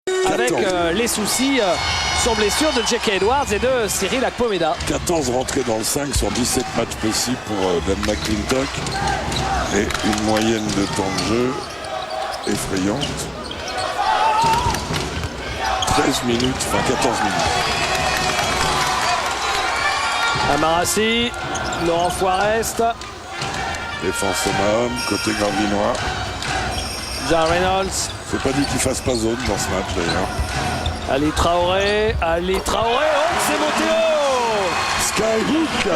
avec les soucis sur blessure de Jake Edwards et de Cyril Akpomeda. 14 rentrées dans le 5 sur 17 matchs possibles pour Ben McClintock et une moyenne de temps de jeu effrayante. 13 minutes, enfin 14 minutes. Amarassi, Laurent Forest. Défense homme, côté Gravinois. John Reynolds. C'est pas dit qu'il fasse pas zone dans ce match d'ailleurs. Ali Traoré, oh c'est monté haut. Skyhook.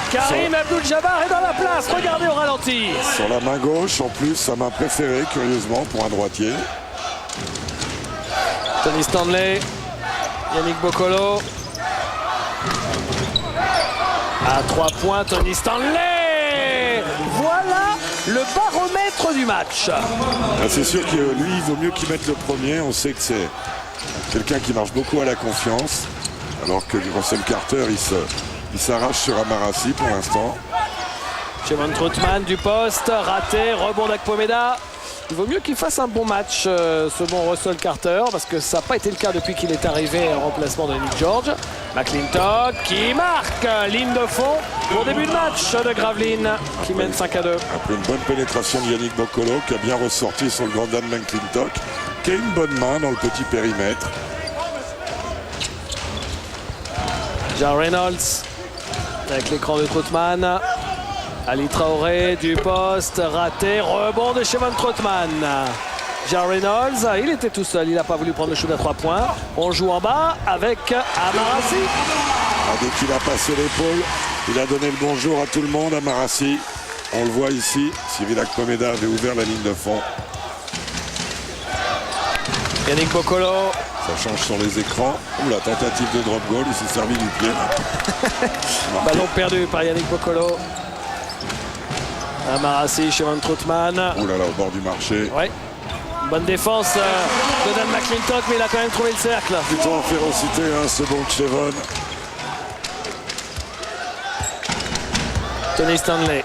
Karim Abdul-Jabbar est dans la place, regardez au ralenti. Sur la main gauche, en plus, sa main préférée, curieusement, pour un droitier. Tony Stanley, Yannick Boccolo. À 3 points, Tony Stanley. Voilà le baromètre du match. C'est sûr que lui, il vaut mieux qu'il mette le premier. On sait que c'est quelqu'un qui marche beaucoup à la confiance. Alors que Russell Carter, il s'arrache sur Amarassi pour l'instant. Chevon Troutman du poste, raté, rebond d'Akpomeda. Il vaut mieux qu'il fasse un bon match, ce bon Russell Carter, parce que ça n'a pas été le cas depuis qu'il est arrivé en remplacement de Nick George. McClintock qui marque, ligne de fond pour début de match de Gravelines qui mène 5-2. Après une bonne pénétration de Yannick Boccolo qui a bien ressorti sur le grand Dan McClintock, qui a une bonne main dans le petit périmètre. John Reynolds avec l'écran de Troutman. Ali Traoré du poste, raté, rebond de Chevon Troutman. John Reynolds, il était tout seul, il n'a pas voulu prendre le shoot à 3 points. On joue en bas avec Amarassi. Dès qu'il a passé l'épaule, il a donné le bonjour à tout le monde, Amarassi. On le voit ici, Cyril Akpomeda avait ouvert la ligne de fond. Yannick Boccolo. Ça change sur les écrans. Ouh, la tentative de drop goal, il s'est servi du pied. Ballon perdu par Yannick Boccolo. Amarassi, Chevon Troutman. Ouh là là, au bord du marché. Ouais. Bonne défense de Dan McClintock, mais il a quand même trouvé le cercle. Plutôt en férocité, hein, ce bon Chevon. Tony Stanley.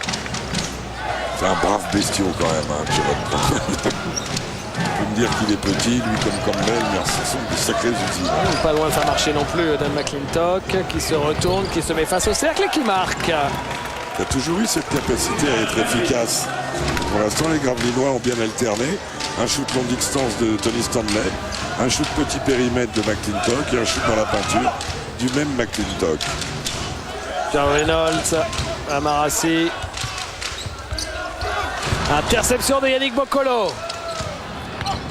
C'est un brave bestiau quand même, hein, Chevon. On peut me dire qu'il est petit, lui comme Campbell, mais ce sont des sacrés outils. Pas loin de faire marcher non plus Dan McClintock, qui se retourne, qui se met face au cercle et qui marque. Il a toujours eu cette capacité à être efficace. Pour l'instant, les Gravelinois ont bien alterné. Un shoot longue distance de Tony Stanley, un shoot petit périmètre de McClintock et un shoot dans la peinture du même McClintock. John Reynolds, Amarassi. Interception de Yannick Boccolo.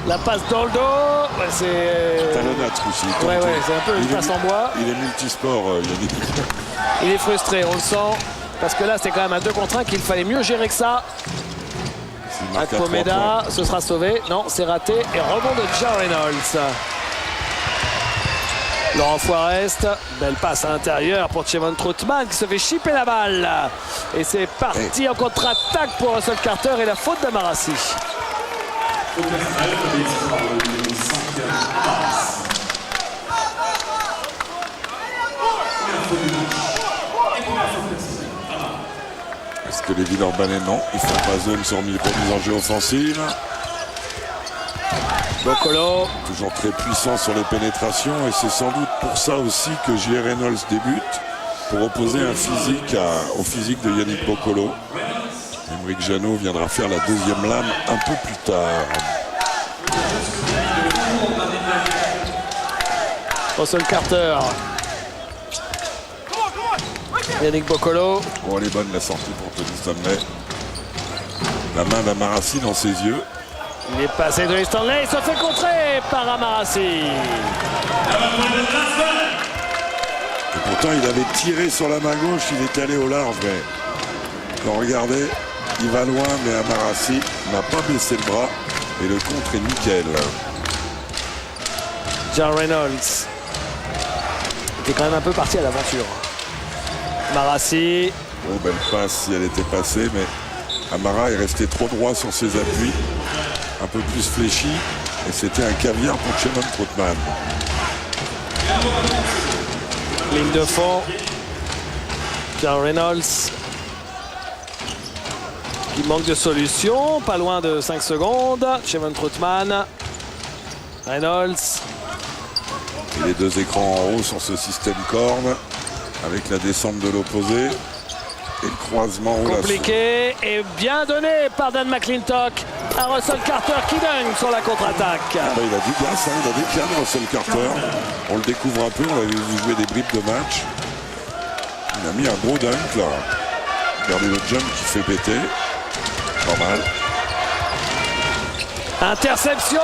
La passe dans le dos, c'est... Talonnâtre aussi. Ouais, c'est un peu une passe en bois. Il est multisport, Yannick. Il est frustré, on le sent. Parce que là, c'était quand même un 2 contre 1 qu'il fallait mieux gérer que ça. Akpomeda, ce sera sauvé. Non, c'est raté. Et rebond de John Reynolds. Laurent Forest. Belle passe à l'intérieur pour Chevon Troutman qui se fait chipper la balle. Et c'est parti en contre-attaque pour Russell Carter et la faute d'Amarassi. Est-ce que les Villeurbanais, non, ils font pas zone sur mise en jeu offensive. Boccolo. Toujours très puissant sur les pénétrations et c'est sans doute pour ça aussi que J. Reynolds débute, pour opposer un physique au physique de Yannick Boccolo. Émeric Janot viendra faire la deuxième lame un peu plus tard. Russell Carter. Yannick Boccolo. Oh, elle est bonne la sortie pour Tony Stanley. La main d'Amarassi dans ses yeux. Il est passé Tony Stanley, il se fait contrer par Amarassi. Et pourtant il avait tiré sur la main gauche, il est allé au large, mais regardez, il va loin, mais Amarassi n'a pas baissé le bras et le contre est nickel. John Reynolds était quand même un peu parti à l'aventure. Amarassi. Oh, belle passe si elle était passée, mais Amara est resté trop droit sur ses appuis, un peu plus fléchi, et c'était un caviar pour Chevon Troutman. Ligne de fond. John Reynolds qui manque de solution, pas loin de 5 secondes. Chevon Troutman. Reynolds. Et les deux écrans en haut sur ce système corne avec la descente de l'opposé et le croisement. Compliqué et bien donné par Dan McClintock à Russell Carter qui dunk sur la contre-attaque. Il a du gaz, hein, il a des cannes, Russell Carter. On le découvre un peu, on l'avait vu jouer des bribes de match. Il a mis un gros dunk là. Regardez le jump qui fait péter. Pas mal. Interception.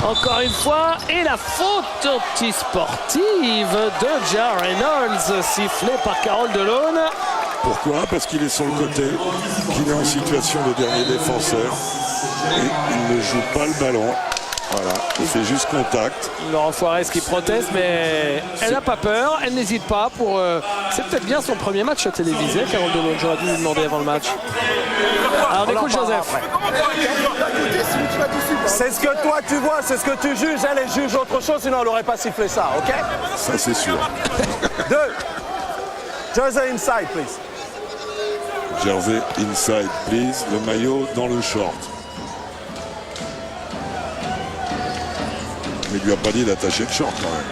Encore une fois, et la faute antisportive de Ja Reynolds, sifflée par Carole Delone. Pourquoi? Parce qu'il est sur le côté, qu'il est en situation de dernier défenseur et il ne joue pas le ballon. Voilà, il fait juste contact. Laurent Foirez qui proteste, mais elle n'a pas peur, elle n'hésite pas pour... C'est peut-être bien son premier match télévisé, Carole Delone, j'aurais dû lui demander avant le match. Alors on écoute Joseph. C'est ce que toi tu vois, c'est ce que tu juges, elle juge autre chose, sinon elle n'aurait pas sifflé ça, ok? Ça c'est sûr. 2. Jersey inside, please. Jersey inside, please. Le maillot dans le short. Mais il lui a pas dit d'attacher le short quand même.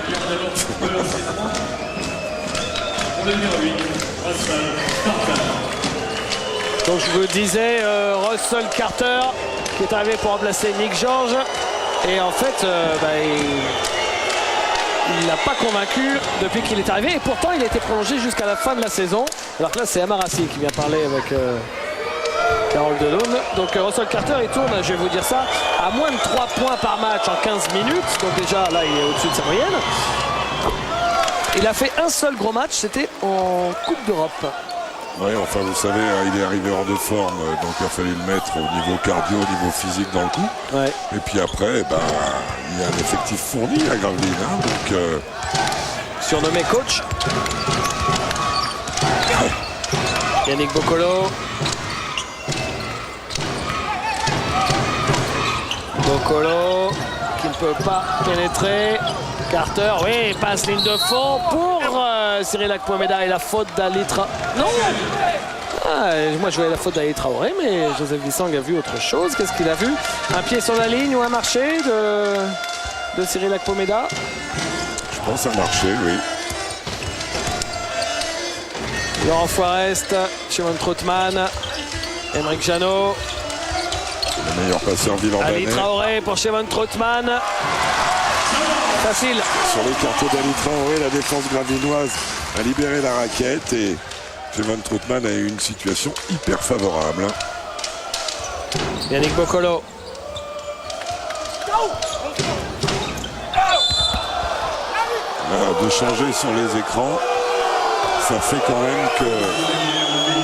Donc je vous disais, Russell Carter qui est arrivé pour remplacer Nick George. Et en fait, il n'a pas convaincu depuis qu'il est arrivé. Et pourtant, il a été prolongé jusqu'à la fin de la saison. Alors que là, c'est Amarassi qui vient parler avec Carole Delone. Donc Russell Carter, il tourne, je vais vous dire ça, à moins de 3 points par match en 15 minutes. Donc déjà, là, il est au-dessus de sa moyenne. Il a fait un seul gros match, c'était en Coupe d'Europe. Oui, enfin vous savez, il est arrivé hors de forme, donc il a fallu le mettre au niveau cardio, au niveau physique dans le coup. Ouais. Et puis après, il y a un effectif fourni à Gravelines. Hein, donc, surnommé coach. Yannick Boccolo. Boccolo qui ne peut pas pénétrer. Carter, oui, passe ligne de fond pour Cyril Akpomeda et la faute d'Ali Traoré. Non, moi je voyais la faute d'Ali Traoré, mais Joseph Vissang a vu autre chose. Qu'est-ce qu'il a vu? Un pied sur la ligne ou un marché de Cyril Akpomeda? Je pense un marché, oui. Laurent Foirest, Shimon Troutman, Émeric Janot. Le meilleur passeur villandais. Ali Traoré pour Shimon Troutman. Facile. Sur l'écarté d'Ali Traoré, la défense gravinoise a libéré la raquette et Shimon Troutman a eu une situation hyper favorable. Yannick Boccolo. Là, de changer sur les écrans, ça fait quand même que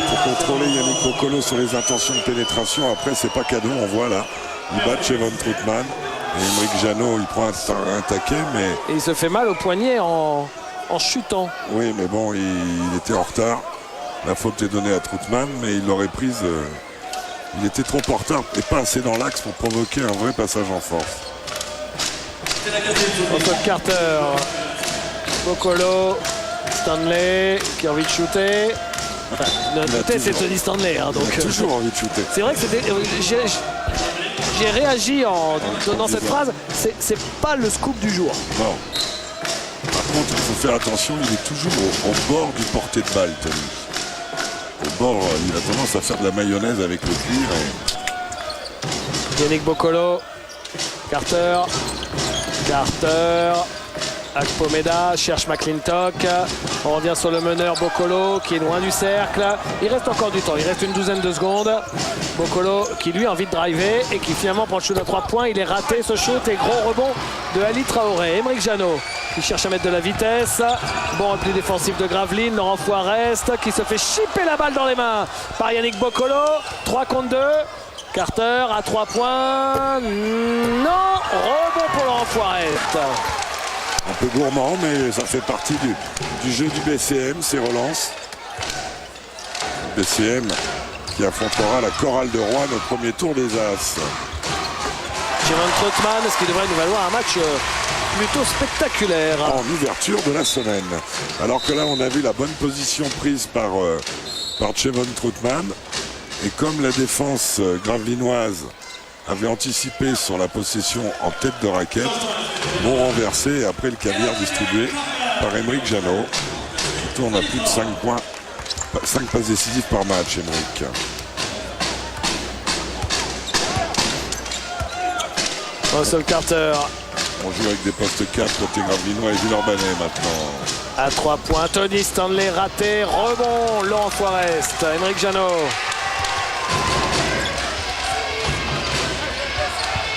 pour contrôler Yannick Boccolo sur les intentions de pénétration, après c'est pas cadeau, on voit là, il bat Shimon Troutman. Et Émeric Janot, il prend un taquet, mais... Et il se fait mal au poignet en chutant. Oui, mais bon, il était en retard. La faute est donnée à Troutman, mais il l'aurait prise... il était trop en retard et pas assez dans l'axe pour provoquer un vrai passage en force. Russell Carter, Boccolo, Stanley qui a envie de shooter. Enfin, c'est Tony Stanley. Hein, donc, il a toujours envie de shooter. C'est vrai que c'était... J'ai réagi en donnant cette phrase, c'est pas le scoop du jour. Non. Par contre, il faut faire attention, il est toujours au bord du portée de balle, Tony. Au bord, il a tendance à faire de la mayonnaise avec le cuir. Yannick Boccolo, Carter, Akpomeda cherche McClintock. On revient sur le meneur Boccolo qui est loin du cercle. Il reste encore du temps, il reste une douzaine de secondes. Boccolo qui lui a envie de driver et qui finalement prend le shoot à 3 points. Il est raté ce shoot et gros rebond de Ali Traoré. Émeric Janot qui cherche à mettre de la vitesse. Bon repli défensif de Gravelines. Laurent Foirest qui se fait chipper la balle dans les mains par Yannick Boccolo. 3 contre 2. Carter à 3 points. Non, rebond pour Laurent Foirest. Un peu gourmand, mais ça fait partie du jeu du BCM, ces relances. BCM qui affrontera la chorale de Rouen au premier tour des As. Shimon Troutman, ce qui devrait nous valoir un match plutôt spectaculaire. En ouverture de la semaine. Alors que là, on a vu la bonne position prise par Shimon Troutman. Et comme la défense gravelinoise avait anticipé sur la possession en tête de raquette. Bon renversé et après le caviar distribué par Aymeric Janot. Il tourne à plus de 5 points, 5 passes décisives par match, Aymeric. Russell Carter. On joue avec des postes 4 côté Gravelinois et Villeurbanne maintenant. À 3 points, Tony Stanley raté, rebond, Laurent Forest, Aymeric Janot.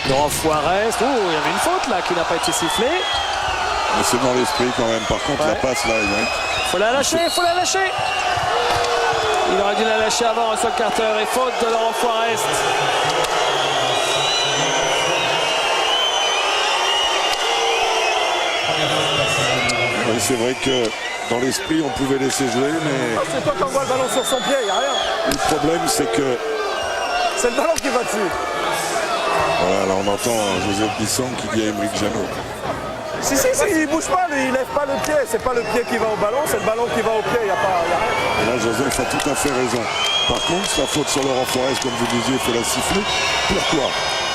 Laurent Forest, oh, il y avait une faute là qui n'a pas été sifflée. Mais c'est dans l'esprit quand même, par contre la passe là, Aymeric. Faut la lâcher, faut la lâcher. Il aurait dû la lâcher avant Russell Carter et faute de Laurent Forest. Oui, c'est vrai que dans l'esprit, on pouvait laisser jouer, mais C'est toi qui envoie le ballon sur son pied, il n'y a rien. le problème, c'est que... C'est le ballon qui va dessus. Voilà, là, on entend Joseph Bisson qui dit à Aymeric Janot. Si, il bouge pas, lui, il lève pas le pied. C'est pas le pied qui va au ballon, c'est le ballon qui va au pied, il n'y a rien. Et là, Joseph a tout à fait raison. Par contre, sa faute sur Laurent Forest, comme vous disiez, il faut la siffler. Pourquoi?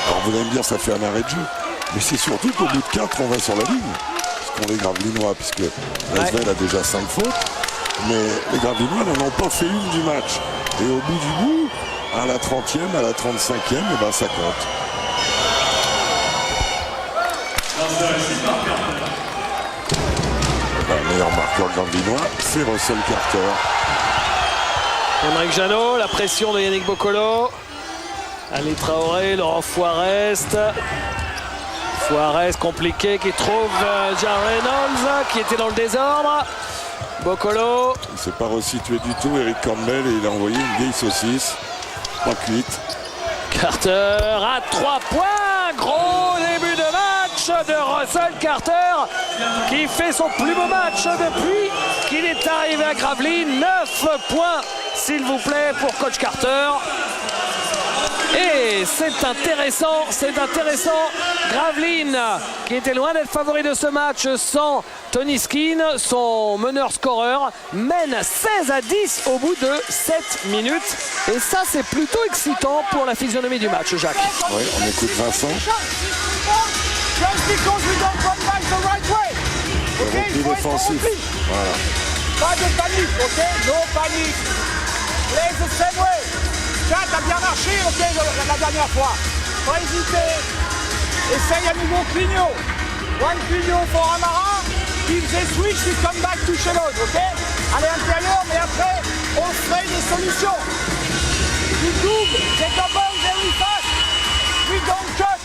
Alors, vous allez me dire, ça fait un arrêt de jeu. Mais c'est surtout qu'au bout de 4, on va sur la ligne. Parce qu'on est Gravelinois, puisque l'Asvel a déjà 5 fautes. Mais les Gravelinois n'en ont pas fait une du match. Et au bout du bout, à la 30e, à la 35e, et ben ça compte. Le meilleur marqueur Gravelinois, c'est Russell Carter. Aymeric Janot, la pression de Yannick Bocolo. Ali Traoré, Laurent Forest. Forest compliqué qui trouve Jan Reynolds qui était dans le désordre. Bocolo. Il ne s'est pas resitué du tout, Eric Campbell, et il a envoyé une vieille saucisse. Pas cuite. Carter à 3 points. Gros début de match de Russell Carter qui fait son plus beau match depuis qu'il est arrivé à Gravelines. 9 points, s'il vous plaît, pour coach Carter. Et c'est intéressant. Gravelines, qui était loin d'être favori de ce match sans Tony Skene, son meneur-scoreur, mène 16-10 au bout de 7 minutes. Et ça, c'est plutôt excitant pour la physionomie du match, Jacques. Oui, on écoute Vincent. Repli défensif. Voilà. Pas de panique, ok? No panique. Play the same way. Ça, t'as bien marché, ok, la dernière fois. Pas hésiter. Essaye à nouveau Clignot. One Clignot pour Amara. Il faisait switch, il come back to Chelon, ok? Allez, intérieur, mais après, on fait des solutions. You double, take a ball very fast. We don't cut.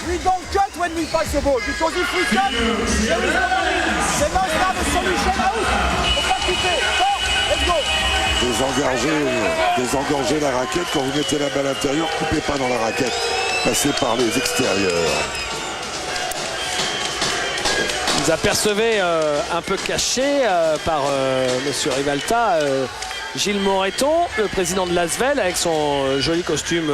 We don't cut when we pass the ball. Because if we cut, there is no money. They must have a solution out. Faut pas quitter. Fort, let's go. Désengorgez la raquette. Quand vous mettez la balle intérieure, coupez pas dans la raquette. Passez par les extérieurs. Vous apercevez un peu caché par Monsieur Rivalta, Gilles Moreton, le président de l'Asvel, avec son joli costume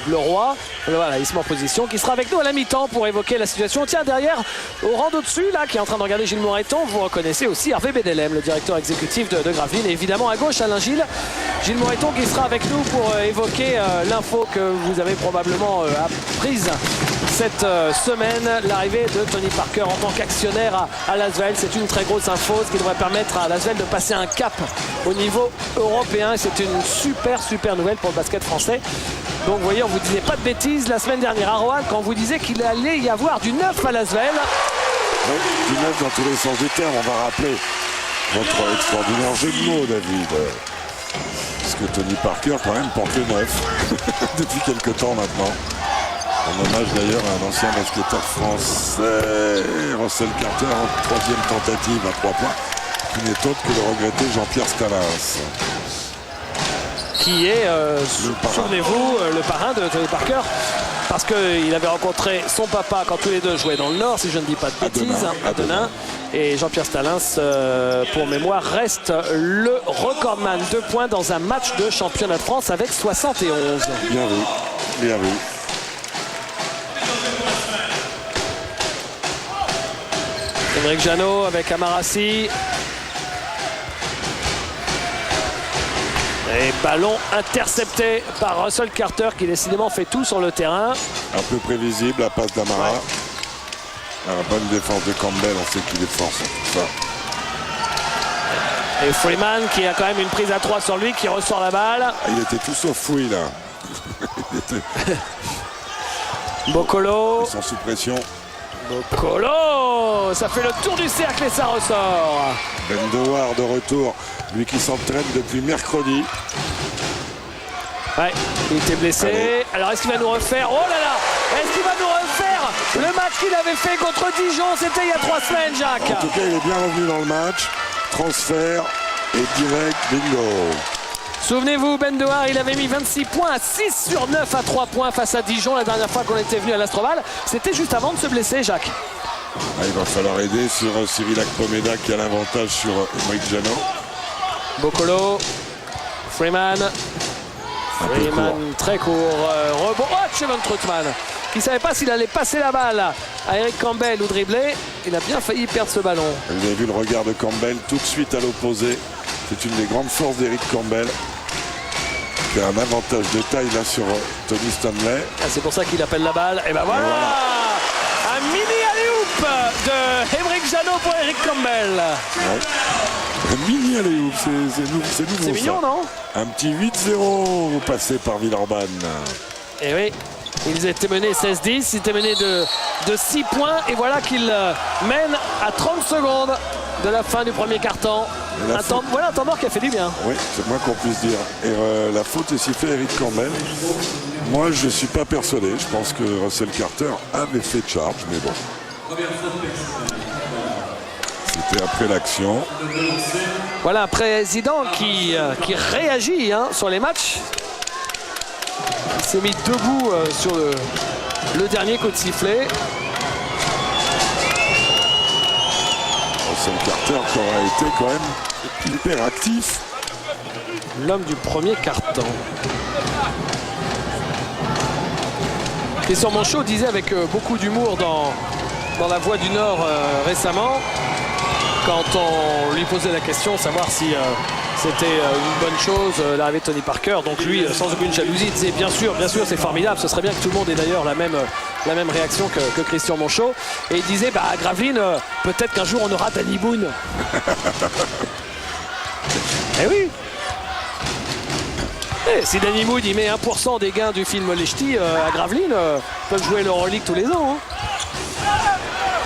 bleu roi. Voilà, il se met en position, qui sera avec nous à la mi-temps pour évoquer la situation. Tiens, derrière, au rang d'au-dessus, là, qui est en train de regarder Gilles Moreton, vous reconnaissez aussi Hervé Bédelem, le directeur exécutif de Gravelines. Et évidemment, à gauche, Alain Gilles. Gilles Moreton qui sera avec nous pour évoquer l'info que vous avez probablement apprise cette semaine, l'arrivée de Tony Parker en tant qu'actionnaire à l'Asvel. C'est une très grosse info, ce qui devrait permettre à l'Asvel de passer un cap au niveau européen. C'est une super nouvelle pour le basket français. Donc vous voyez, on vous disait pas de bêtises la semaine dernière à Roanne quand on vous disait qu'il allait y avoir du neuf à l'Asvel. Oui, du neuf dans tous les sens du terme. On va rappeler votre extraordinaire jeu de mots, David. Parce que Tony Parker quand même porte le neuf depuis quelques temps maintenant. En hommage d'ailleurs à un ancien basketteur français, Russell Carter, en troisième tentative à 3 points, qui n'est autre que le regretté Jean-Pierre Scalins. Qui est, souvenez-vous, le parrain de Tony Parker, parce qu'il avait rencontré son papa quand tous les deux jouaient dans le Nord, si je ne dis pas de bêtises, à Denain. Et Jean-Pierre Scalins, pour mémoire, reste le recordman de points dans un match de championnat de France avec 71. Bien vu, bien vu. Aymeric Janot avec Amarassi. Et ballon intercepté par Russell Carter qui décidément fait tout sur le terrain. Un peu prévisible, la passe d'Amara. La bonne défense de Campbell, on sait qu'il est fort sur tout ça. Et Freeman qui a quand même une prise à 3 sur lui, qui ressort la balle. Ah, il était tout sauf fouille là. Bokolo. Ils sont sous pression. Bokolo, ça fait le tour du cercle et ça ressort. Ben Dewar de retour, lui qui s'entraîne depuis mercredi. Ouais, il était blessé. Allez. Alors est-ce qu'il va nous refaire? Oh là là! Est-ce qu'il va nous refaire le match qu'il avait fait contre Dijon? C'était il y a 3 semaines, Jacques. En tout cas, il est bien revenu dans le match. Transfert et direct, bingo. Souvenez-vous, Ben Dewar, il avait mis 26 points à 6 sur 9 à 3 points face à Dijon la dernière fois qu'on était venu à l'Astroval. C'était juste avant de se blesser, Jacques. Ah, il va falloir aider sur Cyril Akpomeda qui a l'avantage sur Emeric Jano. Bokolo, Freeman. Freeman très court. Rebond. Oh, Chevon Troutman qui ne savait pas s'il allait passer la balle à Eric Campbell ou dribbler. Il a bien failli perdre ce ballon. Vous avez vu le regard de Campbell tout de suite à l'opposé. C'est une des grandes forces d'Eric Campbell. Qui a un avantage de taille là sur Tony Stanley. Ah, c'est pour ça qu'il appelle la balle. Et ben voilà, un mini alley-oop de Emeric Jano pour Eric Campbell. Ouais. Un mini alley-oop, c'est nouveau. C'est mignon, ça. non? Un petit 8-0 passé par Villeurbanne. Et oui, ils étaient menés 16-10, ils étaient menés de 6 points. Et voilà qu'ils mènent à 30 secondes de la fin du premier quart-temps. Voilà un temps mort qui a fait du bien. Oui, c'est moins qu'on puisse dire. Et la faute est sifflée à Eric Campbell. Moi, je ne suis pas persuadé. Je pense que Russell Carter avait fait charge, mais bon. C'était après l'action. Voilà un président qui réagit sur les matchs. Il s'est mis debout sur le dernier coup de sifflet. Russell Carter qui aura été quand même hyper actif. L'homme du premier quart-temps. Christian Monchot disait avec beaucoup d'humour dans La Voix du Nord récemment, quand on lui posait la question, savoir si c'était une bonne chose l'arrivée de Tony Parker. Donc lui, sans aucune jalousie, disait bien sûr, c'est formidable. Ce serait bien que tout le monde ait d'ailleurs la même réaction que Christian Monchot. Et il disait, à Gravelines, peut-être qu'un jour on aura Danny Boone. Eh oui. Et si Danny Boone il met 1% des gains du film Les Ch'tis à Gravelines, peuvent jouer l'Euroleague tous les ans.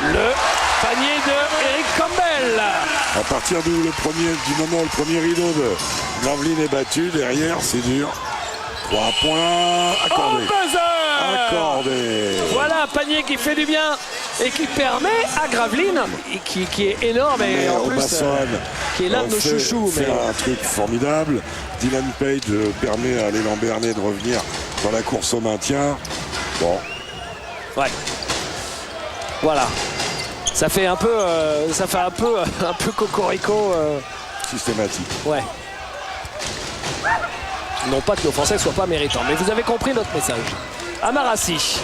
Le panier de Eric Campbell. À partir du moment où le premier rideau de Gravelines est battu, derrière c'est dur. 3 points accordés. Accordé. Voilà un panier qui fait du bien et qui permet à Gravelines, qui est énorme et en plus qui est l'un de nos chouchous. C'est un truc formidable. Dylan Page permet à l'élan Bernet de revenir dans la course au maintien. Bon. Ouais. Voilà. Ça fait un peu cocorico. Systématique. Ouais. Non pas que nos Français ne soient pas méritants, mais vous avez compris notre message. Amarassi.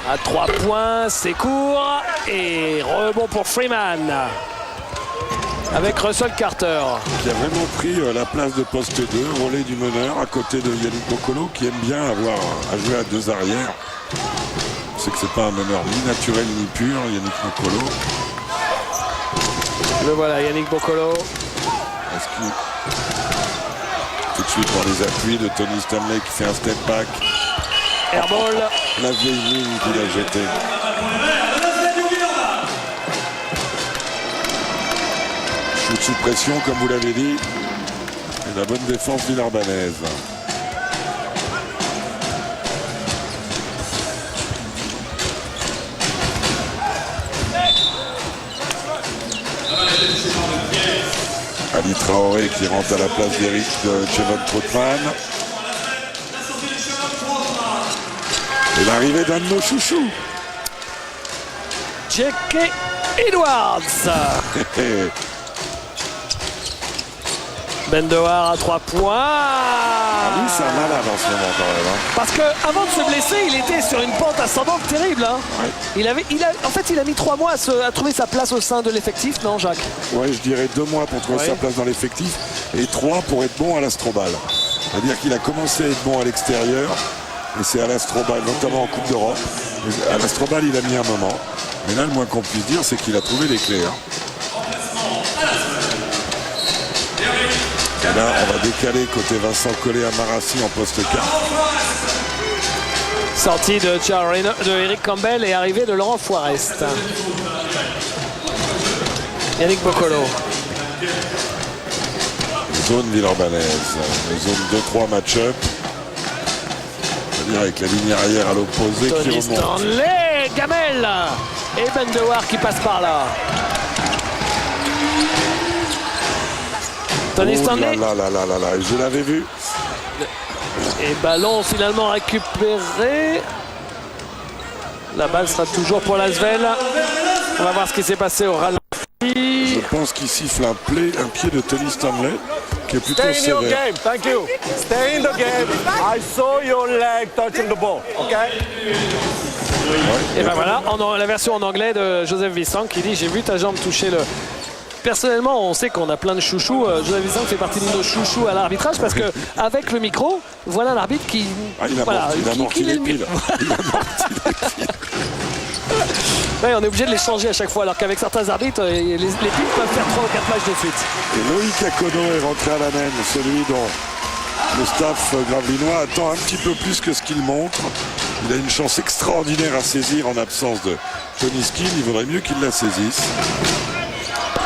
À 3 points, c'est court. Et rebond pour Freeman. Avec Russell Carter. Qui a vraiment pris la place de poste 2, relais du meneur, à côté de Yannick Bokolo, qui aime bien avoir à jouer à 2 arrières. C'est que c'est pas un meneur ni naturel ni pur, Yannick Bokolo. Le voilà, Yannick Bokolo. Est-ce qu'il... Tout de suite dans les appuis de Tony Stanley qui fait un step back. Airball. La vieille ligne qu'il a jetée. Shoot sous pression, comme vous l'avez dit. Et la bonne défense villerbanaise. Ali Traoré qui rentre à la place d'Eric Chevon Troutman. Et l'arrivée d'un de nos chouchous. J.K. Edwards. Bendewar à 3 points. Lui, c'est un malade en ce moment quand même. Hein. Parce qu'avant de se blesser, il était sur une pente ascendante terrible. Hein. Ouais. En fait, il a mis 3 mois à trouver sa place au sein de l'effectif, non, Jacques? Ouais, je dirais 2 mois pour trouver sa place dans l'effectif et 3 pour être bon à l'Astrobal. C'est-à-dire qu'il a commencé à être bon à l'extérieur et c'est à l'Astrobal, notamment en Coupe d'Europe. À l'Astrobal, il a mis un moment. Mais là, le moins qu'on puisse dire, c'est qu'il a trouvé les clés. Hein. Et là, on va décaler côté Vincent Collet à Marassi en poste 4. Sortie de Eric Campbell et arrivée de Laurent Forest. Yannick Boccolo. Zone villeurbannaise. Zone 2-3 match-up. C'est-à-dire avec la ligne arrière à l'opposé qui Tony remonte. Stanley, Gamel et Bendewar qui passe par là. Tony Stanley. Là, je l'avais vu. Et ballon finalement récupéré. La balle sera toujours pour l'Asvel. On va voir ce qui s'est passé au ralenti. Je pense qu'il siffle un pied de Tony Stanley qui est plutôt Stay in your sévère. game, thank you. Stay in the game. I saw your leg touching the ball, okay? Et ben voilà, la version en anglais de Joseph Vissant qui dit: j'ai vu ta jambe toucher le. Personnellement, on sait qu'on a plein de chouchous. Joseph Vissant fait partie de nos chouchous à l'arbitrage parce que avec le micro, voilà l'arbitre qui. Il a amorti les piles. Ouais, on est obligé de les changer à chaque fois, alors qu'avec certains arbitres, les piles peuvent faire 3 ou 4 matchs de suite. Et Loïc Akono est rentré à la main, celui dont le staff gravelinois attend un petit peu plus que ce qu'il montre. Il a une chance extraordinaire à saisir en absence de Tony Skill. Il vaudrait mieux qu'il la saisisse.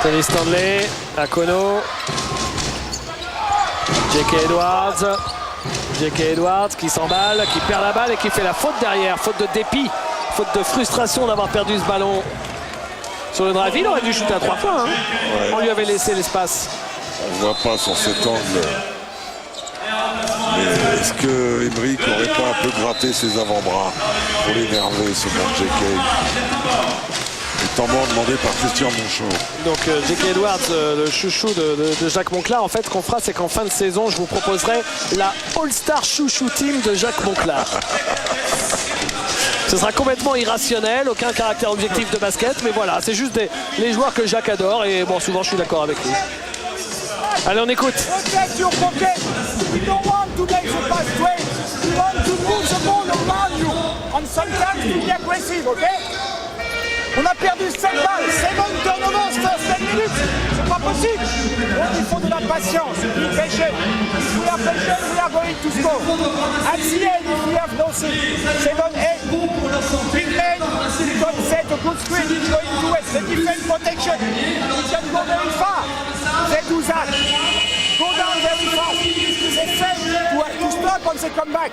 Tony Stanley, Akono, J.K. Edwards qui s'emballe, qui perd la balle et qui fait la faute derrière, faute de dépit, faute de frustration d'avoir perdu ce ballon. Sur le drive, il aurait dû shooter à 3 points. Hein. Ouais. On lui avait laissé l'espace. On ne voit pas sur cet angle. Mais est-ce que Emerick n'aurait pas un peu gratté ses avant-bras pour l'énerver, ce bon J.K. Étant demandé par Christian Monchot. Donc J.K. Edwards, le chouchou de Jacques Monclar. En fait, ce qu'on fera, c'est qu'en fin de saison, je vous proposerai la All-Star Chouchou Team de Jacques Monclar. Ce sera complètement irrationnel, aucun caractère objectif de basket, mais voilà, c'est juste les joueurs que Jacques adore et bon, souvent je suis d'accord avec lui. Allez, on écoute. Protect your pocket. You don't want to make the pass straight. You want to move the ball around you. And sometimes you be aggressive, okay? On a perdu 7 balles, 7 turnovers first 10 minutes. C'est pas possible. Donc il faut de la patience. Be patient. If we are patient, we are going to score. At the end, if we have nothing, 7-8. Big man, he got set a good screen. He's going to it. The defense protection. He can go very far. They do that. Go down very fast. They fail to stop once they come back.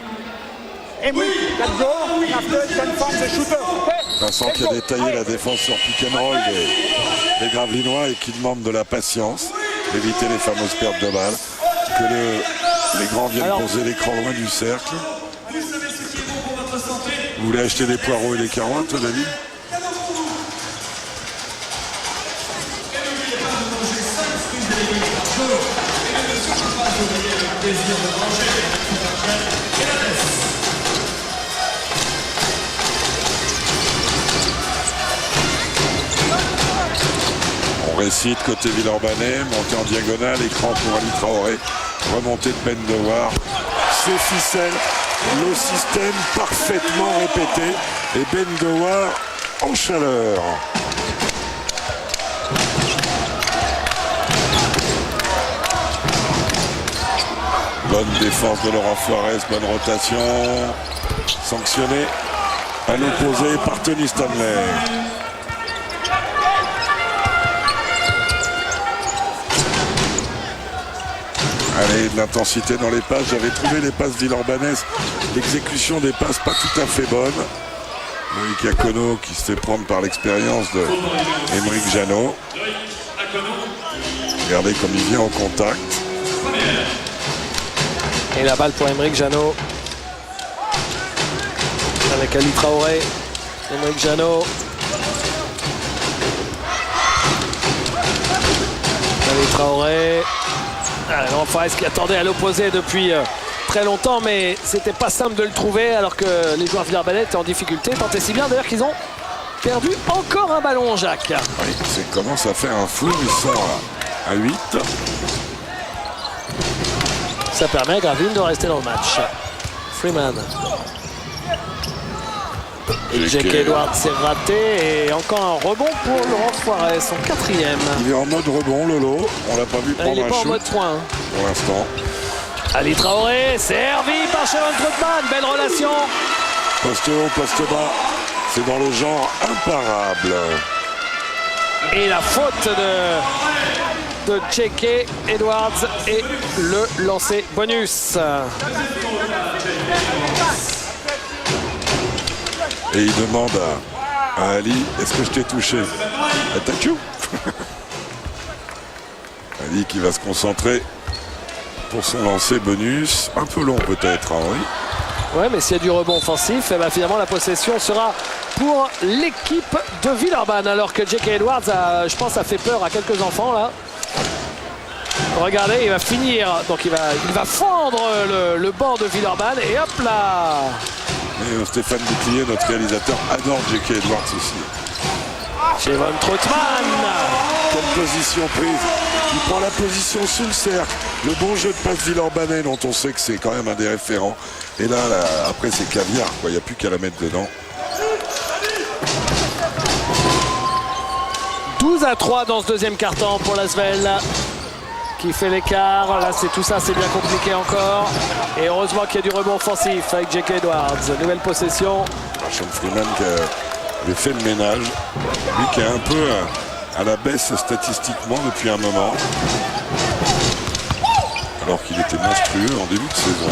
Emerick can go after he can find the shooter. Okay? Vincent qui a détaillé la défense sur pick and roll des Gravelinois et qui demande de la patience, éviter les fameuses pertes de balles, que les grands viennent poser l'écran loin du cercle. Vous voulez acheter des poireaux et des carottes, David? On récite côté Villeurbanais, montée en diagonale, écran pour Ali Traoré, remontée de Bendewar, c'est ficelle, le système parfaitement répété et Bendewar en chaleur. Bonne défense de Laurent Flores, bonne rotation, sanctionné à l'opposé par Tony Stanley. Allez, de l'intensité dans les passes. J'avais trouvé les passes villeurbanaises, l'exécution des passes pas tout à fait bonne. Loïc Akono qui se fait prendre par l'expérience de Emerick Janot. Regardez comme il vient en contact. Et la balle pour Emerick Janot. Avec Ali Traoré. Emerick Janot. Ali Traoré. Laurent Forest qui attendait à l'opposé depuis très longtemps, mais c'était pas simple de le trouver alors que les joueurs Villeurbanne étaient en difficulté. Tant et si bien d'ailleurs qu'ils ont perdu encore un ballon, Jacques. Oui, c'est commence à faire un four, il sort à 8. Ça permet à Gravelines de rester dans le match. Freeman. J.K. Edwards s'est raté et encore un rebond pour Laurent Forest, son 4e. Il est en mode rebond, Lolo. On l'a pas vu prendre Il n'est un pas en shoot mode point. pour l'instant. Ali Traoré, servi par Chevron Troutman, belle relation. Poste haut, poste bas. C'est dans le genre imparable. Et la faute de J.K. Edwards et le lancer bonus. Et il demande à Ali, est-ce que je t'ai touché? Attaque. Ali qui va se concentrer pour son lancer bonus. Un peu long peut-être, hein, oui. Ouais, mais s'il y a du rebond offensif, eh ben, finalement la possession sera pour l'équipe de Villeurbanne. Alors que J.K. Edwards, je pense, a fait peur à quelques enfants là. Regardez, il va finir. Donc il va fendre le banc de Villeurbanne et hop là. Et Stéphane Bouclier, notre réalisateur, adore J.K. Edwards aussi. Chevron Troutman. Quelle position prise. Il prend la position sous le cercle. Le bon jeu de passe Villeurbanne dont on sait que c'est quand même un des référents. Et là après c'est caviar, quoi. Il n'y a plus qu'à la mettre dedans. 12-3 dans ce deuxième quart-temps pour l'Asvel qui fait l'écart. Là, c'est tout ça, c'est bien compliqué encore. Et heureusement qu'il y a du rebond offensif avec J.K. Edwards. Nouvelle possession. Sean Freeman qui avait fait le ménage. Lui qui est un peu à la baisse statistiquement depuis un moment. Alors qu'il était monstrueux en début de saison.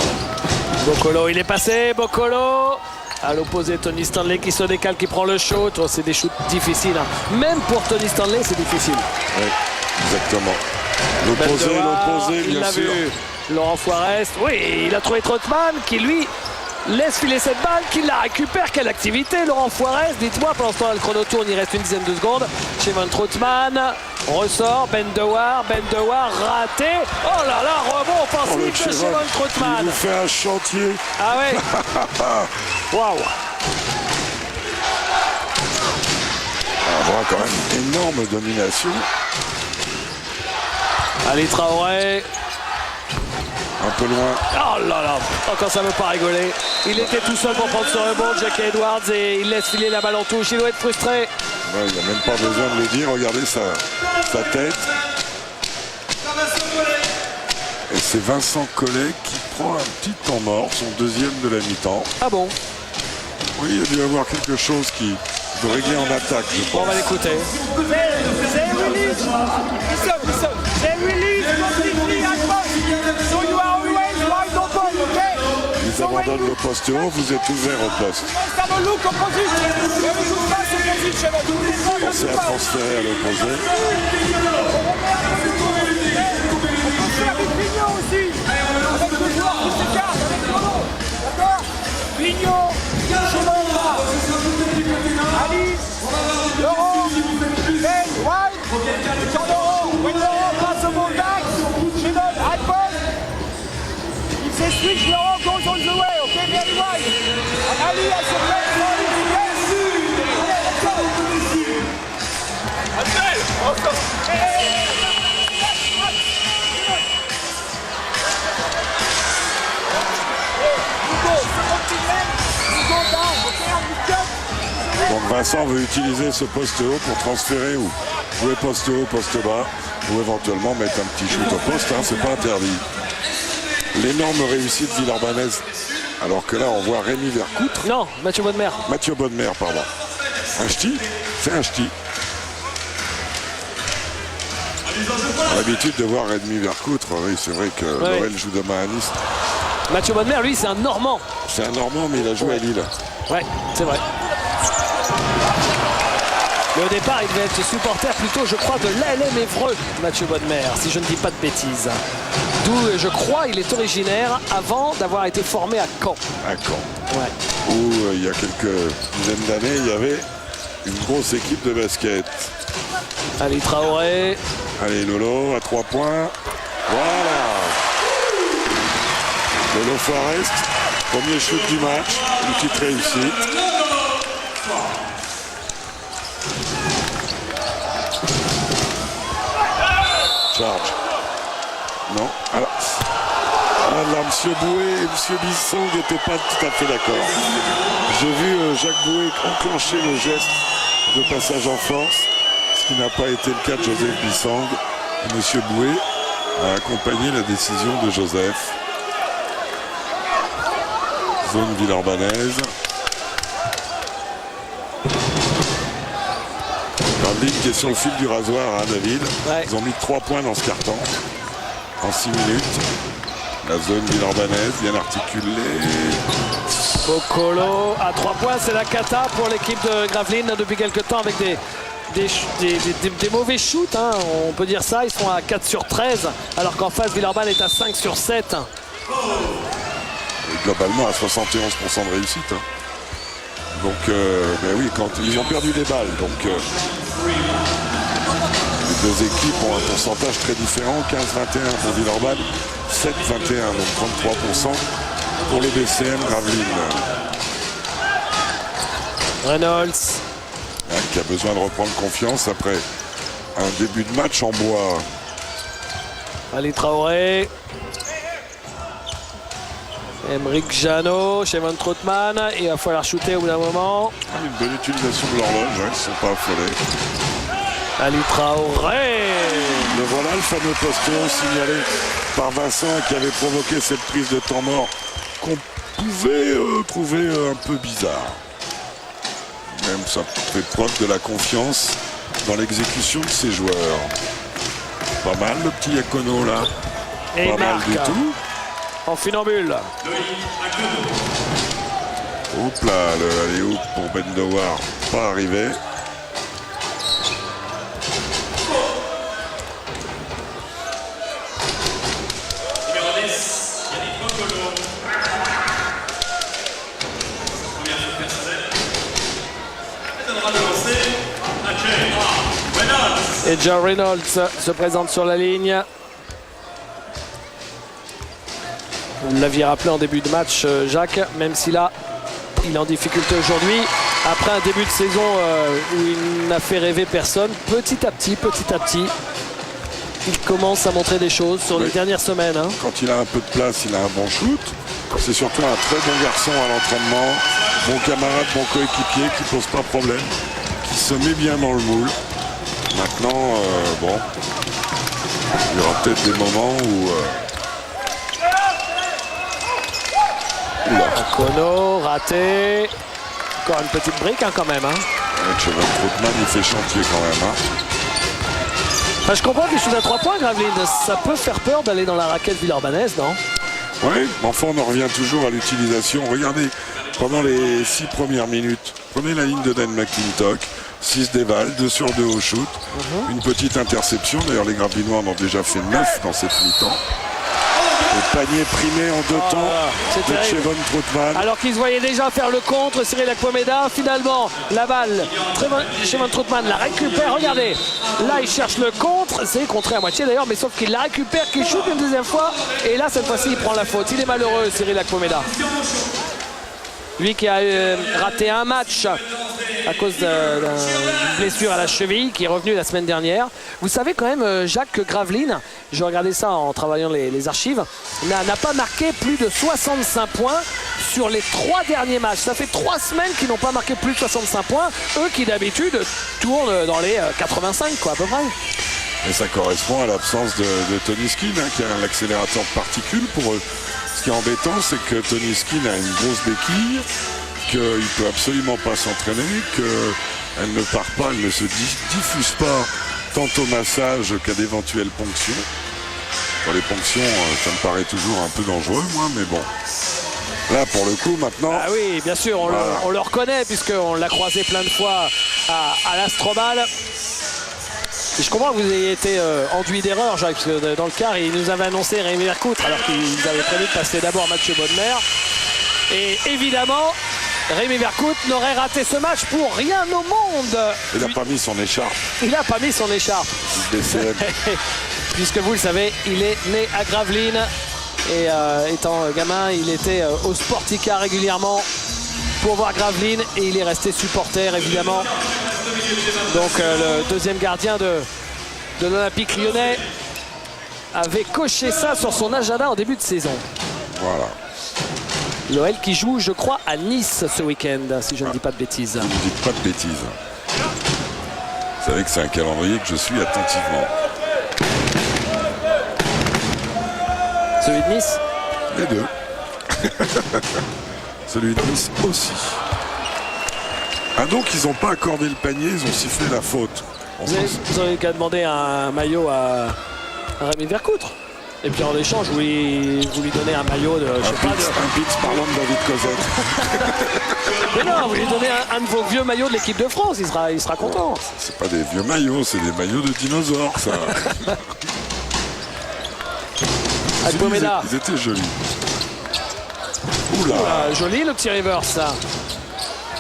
Bokolo, il est passé. Bokolo. À l'opposé, Tony Stanley qui se décale, qui prend le shoot. Oh, c'est des shoots difficiles. Hein. Même pour Tony Stanley, c'est difficile. Oui, exactement. L'opposé, il bien l'a sûr. vu. Laurent Forest, oui, il a trouvé Troutman qui lui laisse filer cette balle, qui la récupère. Quelle activité, Laurent Forest. Dites-moi, pendant ce temps, le chrono tourne, il reste une dizaine de secondes. Chevron Troutman ressort, Ben Dewar raté. Oh là là, rebond offensif de Chevron Troutman. Il nous fait un chantier. Ah ouais. Waouh. On voit quand même une énorme domination. Ali Traoré. Un peu loin. Oh là là, encore ça ne veut pas rigoler. Il était tout seul pour prendre ce rebond, J.K. Edwards, et il laisse filer la balle en touche. Il doit être frustré. Ouais, il n'y a même pas besoin de le dire. Regardez sa tête. Et c'est Vincent Collet qui prend un petit temps mort, son deuxième de la mi-temps. Ah bon? Oui, il a dû y avoir quelque chose qui veut régler en attaque, je Bon, on pense. va l'écouter. They release. Listen. They release completely at post. So you are always wide open, okay? Ils abandonnent le poste haut, vous êtes ouvert au poste. Let's have a look opposite. Very good pass opposite, Chevron. Pensez à transférer à l'opposé. On peut faire des clignons aussi. Avec le joueur qui s'écarte, avec Lolo. D'accord? Clignons, Chevron là. Ali, Laurent, Ben, White. Sur Laurent. When Laurent pass the ball back, Chevron, high post. If they switch, Laurent goes on the way, okay? Very wide. And Ali has a play for his yes. Okay, let's go. Donc Vincent veut utiliser ce poste haut pour transférer ou jouer poste haut, poste bas, ou éventuellement mettre un petit shoot au poste, hein, c'est pas interdit. L'énorme réussite villeurbannaise. Alors que là, on voit Rémi Vercoutre. Non, Mathieu Bonnemer. Mathieu Bonnemer, pardon. Un ch'ti, c'est un ch'ti. On a l'habitude de voir Rémi Vercoutre. Oui, c'est vrai que Lorel joue demain à Nice. Mathieu Bonnemer, lui, c'est un Normand. C'est un Normand, mais il a joué à Lille. Ouais, c'est vrai. Mais au départ, il devait être supporter plutôt, je crois, de l'ALM Évreux, Mathieu Bonnemer, si je ne dis pas de bêtises. D'où, je crois, il est originaire avant d'avoir été formé à Caen. À Caen. Ouais. Où, il y a quelques dizaines d'années, il y avait une grosse équipe de basket. Ali Traoré. Allez, Lolo, à 3 points. Voilà. Lolo Forest, premier shoot du match, une petite réussite. Charge. Non. Alors, là, M. Boué et M. Bissong n'étaient pas tout à fait d'accord. J'ai vu Jacques Boué enclencher le geste de passage en force, ce qui n'a pas été le cas de Joseph Bissong. M. Boué a accompagné la décision de Joseph. Zone Villeurbannaise. Gravelines qui est sur le fil du rasoir à David. Ouais. Ils ont mis 3 points dans ce carton en 6 minutes. La zone Villeurbannaise bien articulée. Bocolo à 3 points, c'est la cata pour l'équipe de Gravelines depuis quelques temps avec des mauvais shoots, hein, on peut dire ça. Ils sont à 4 sur 13 alors qu'en face Villeurbanne est à 5 sur 7. Et globalement à 71% de réussite. Hein. Donc ben oui, quand ils ont perdu des balles, donc les deux équipes ont un pourcentage très différent, 15-21 pour Villeurbanne, 7-21, donc 33% pour le BCM Gravelines. Reynolds. Qui a besoin de reprendre confiance après un début de match en bois. Ali Traoré. Emeric Jeannot, Chevon Troutman. Il va falloir shooter au bout d'un moment. Une bonne utilisation de l'horloge, hein, ils ne sont pas affolés. Ali Traoré. Le voilà le fameux posteau signalé par Vincent qui avait provoqué cette prise de temps mort qu'on pouvait trouver un peu bizarre. Même ça fait preuve de la confiance dans l'exécution de ses joueurs. Pas mal le petit Yakono là. Et pas mal marque du tout. en funambule. Hop là, le alley-oop pour Bendawar, pas arrivé. Et John Reynolds se présente sur la ligne. Vous l'aviez rappelé en début de match, Jacques, même si là, il est en difficulté aujourd'hui. Après un début de saison où il n'a fait rêver personne, petit à petit, il commence à montrer des choses sur les dernières semaines. Hein. Quand il a un peu de place, il a un bon shoot. C'est surtout un très bon garçon à l'entraînement. Bon camarade, bon coéquipier qui pose pas problème. Qui se met bien dans le moule. Maintenant, bon, il y aura peut-être des moments où... Kono, raté. Encore une petite brique hein, quand même. Hein. Chevon Troutman, il fait chantier quand même. Hein. Enfin, je comprends qu'il shoot à 3 points, Gravelines. Ça peut faire peur d'aller dans la raquette villeurbannaise, non? Oui, mais enfin on en revient toujours à l'utilisation. Regardez, pendant les 6 premières minutes, prenez la ligne de Dan McClintock. 6 dévals, 2 sur 2 au shoot. Une petite interception. D'ailleurs, les Gravelinois en ont déjà fait 9 dans cette mi-temps. Le panier primé en 2 temps de Chevon Troutman. Alors qu'ils se voyaient déjà faire le contre, Cyril Akpomeda, finalement, la balle, Chevon Troutman la récupère. Regardez, là, il cherche le contre. C'est contré à moitié d'ailleurs, mais sauf qu'il la récupère, qu'il shoot une deuxième fois. Et là, cette fois-ci, il prend la faute. Il est malheureux, Cyril Akpomeda. Lui qui a raté un match à cause d'une blessure à la cheville, qui est revenu la semaine dernière. Vous savez quand même, Jacques, que Gravelines, j'ai regardé ça en travaillant les archives, n'a pas marqué plus de 65 points sur les 3 derniers matchs. Ça fait 3 semaines qu'ils n'ont pas marqué plus de 65 points. Eux qui d'habitude tournent dans les 85 quoi, à peu près. Et ça correspond à l'absence de Tony Skinn, hein, qui a un accélérateur de particules pour eux. Ce qui est embêtant, c'est que Tony Skinn a une grosse béquille, qu'il ne peut absolument pas s'entraîner, qu'elle ne part pas, elle ne se diffuse pas tant au massage qu'à d'éventuelles ponctions. Pour les ponctions, ça me paraît toujours un peu dangereux, moi, mais bon. Là, pour le coup, maintenant... Ah oui, bien sûr, on le reconnaît, puisqu'on l'a croisé plein de fois à l'Astrobal. Et je comprends que vous ayez été enduit d'erreur, Jacques, parce que dans le quart, il nous avait annoncé Rémi Vercoutre, alors qu'ils avaient prévu de passer d'abord Mathieu Bodmer. Et évidemment, Rémi Vercoutre n'aurait raté ce match pour rien au monde. Il n'a pas mis son écharpe. Il n'a pas mis son écharpe. puisque vous le savez, il est né à Gravelines. Et étant gamin, il était au Sportica régulièrement pour voir Gravelines. Et il est resté supporter, évidemment. Donc le deuxième gardien de l'Olympique lyonnais avait coché ça sur son agenda en début de saison. Voilà. L'OL qui joue, je crois, à Nice ce week-end, si je ne dis pas de bêtises. Vous ne dites pas de bêtises. Vous savez que c'est un calendrier que je suis attentivement. Celui de Nice? Les deux. Celui de Nice aussi. Ah donc ils n'ont pas accordé le panier, ils ont sifflé la faute. Vous avez qu'à demander un maillot à Rémi Vercoutre. Et puis en échange, vous lui donnez un maillot de... Je sais pas, un Beats parlant de David Cosette. Mais non, vous lui donnez un de vos vieux maillots de l'équipe de France, il sera content. C'est pas des vieux maillots, c'est des maillots de dinosaures, ça. Akpomeda. Ils étaient jolis. Oula. Joli le petit reverse, ça.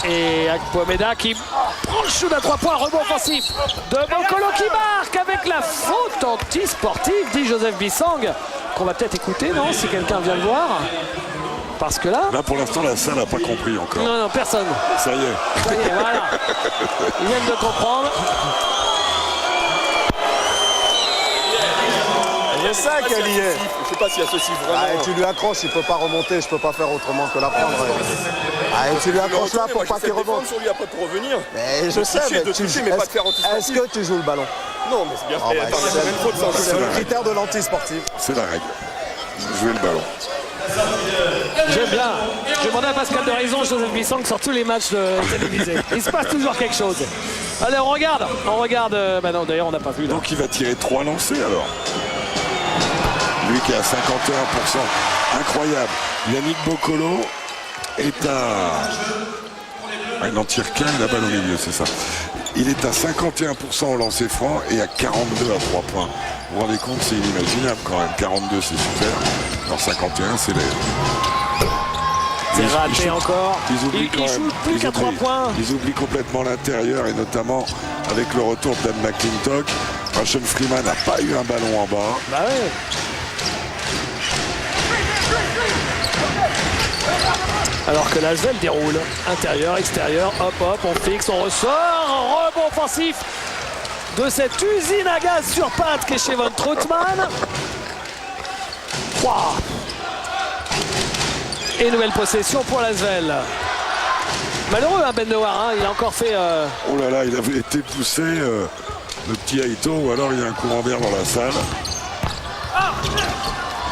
Et Akpomeda qui prend le shoot à 3 points, rebond offensif de Bokolo qui marque avec la faute anti-sportive, dit Joseph Bissang, qu'on va peut-être écouter, non, si quelqu'un vient le voir. Parce que là... Là, pour l'instant, la salle n'a pas compris encore. Non, personne. Ça y est. Ça y est, voilà. Ils viennent de comprendre. Je sais qu'elle y est. Je sais pas s'il y a ceci vraiment. Ah, et tu lui accroches, il peut pas remonter, je peux pas faire autrement que la prendre. Ah, et tu lui accroches là pour pas qu'il remonte. Sur lui après pour revenir. Mais je sais, mais tu mais pas de faire est-ce que tu joues le ballon? Non, mais c'est bien fait. Attends, il y a même faute, ça. C'est le critère de l'anti-sportif. C'est la règle. Jouer le ballon. J'aime bien. Je demandais à Pascal de Raison, Joseph Bissang sur tous les matchs télévisés. Il se passe toujours quelque chose. Allez, on regarde. Bah non, d'ailleurs, on n'a pas vu là. Donc il va tirer 3 lancers alors. Lui qui est à 51%. Incroyable. Yannick Bokolo est à... Ah, il n'en tire qu'un, il a balle au milieu, c'est ça. Il est à 51% au lancer franc et à 42 à 3 points. Vous vous rendez compte, c'est inimaginable quand même. 42, c'est super. Alors 51, c'est les... C'est raté encore. Ils oublient quand Il même. shoot plus qu'à 3 points. Ils oublient complètement l'intérieur et notamment avec le retour de Dan McClintock. Russian Freeman n'a pas eu un ballon en bas. Bah ouais. Alors que l'Asvel déroule. Intérieur, extérieur, hop, hop, on fixe, on ressort. Rebond offensif de cette usine à gaz sur pattes qu'est chez Von Troutman. Wow. Et nouvelle possession pour l'Asvel. Malheureux, hein, Ben Noir, hein, il a encore fait... Oh là là, il avait été poussé, le petit Aito, ou alors il y a un courant d'air dans la salle.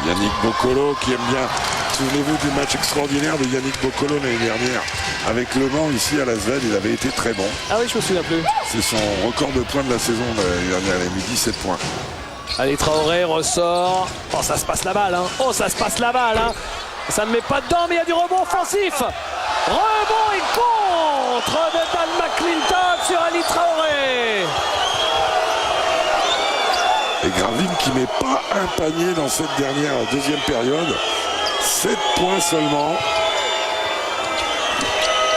Yannick Bokolo qui aime bien. Souvenez-vous du match extraordinaire de Yannick Bokolo l'année dernière. Avec Le Mans ici à l'Asvel, il avait été très bon. Ah oui, je me souviens plus. C'est son record de points de la saison l'année dernière, il a mis 17 points. Allez, Traoré ressort. Oh, ça se passe la balle, hein. Oh, ça se passe la balle, hein. Ça ne met pas dedans, mais il y a du rebond offensif. Rebond et contre de Dan McClintock sur Ali Traoré. Et Gravelines qui met pas un panier dans cette dernière deuxième période. 7 points seulement.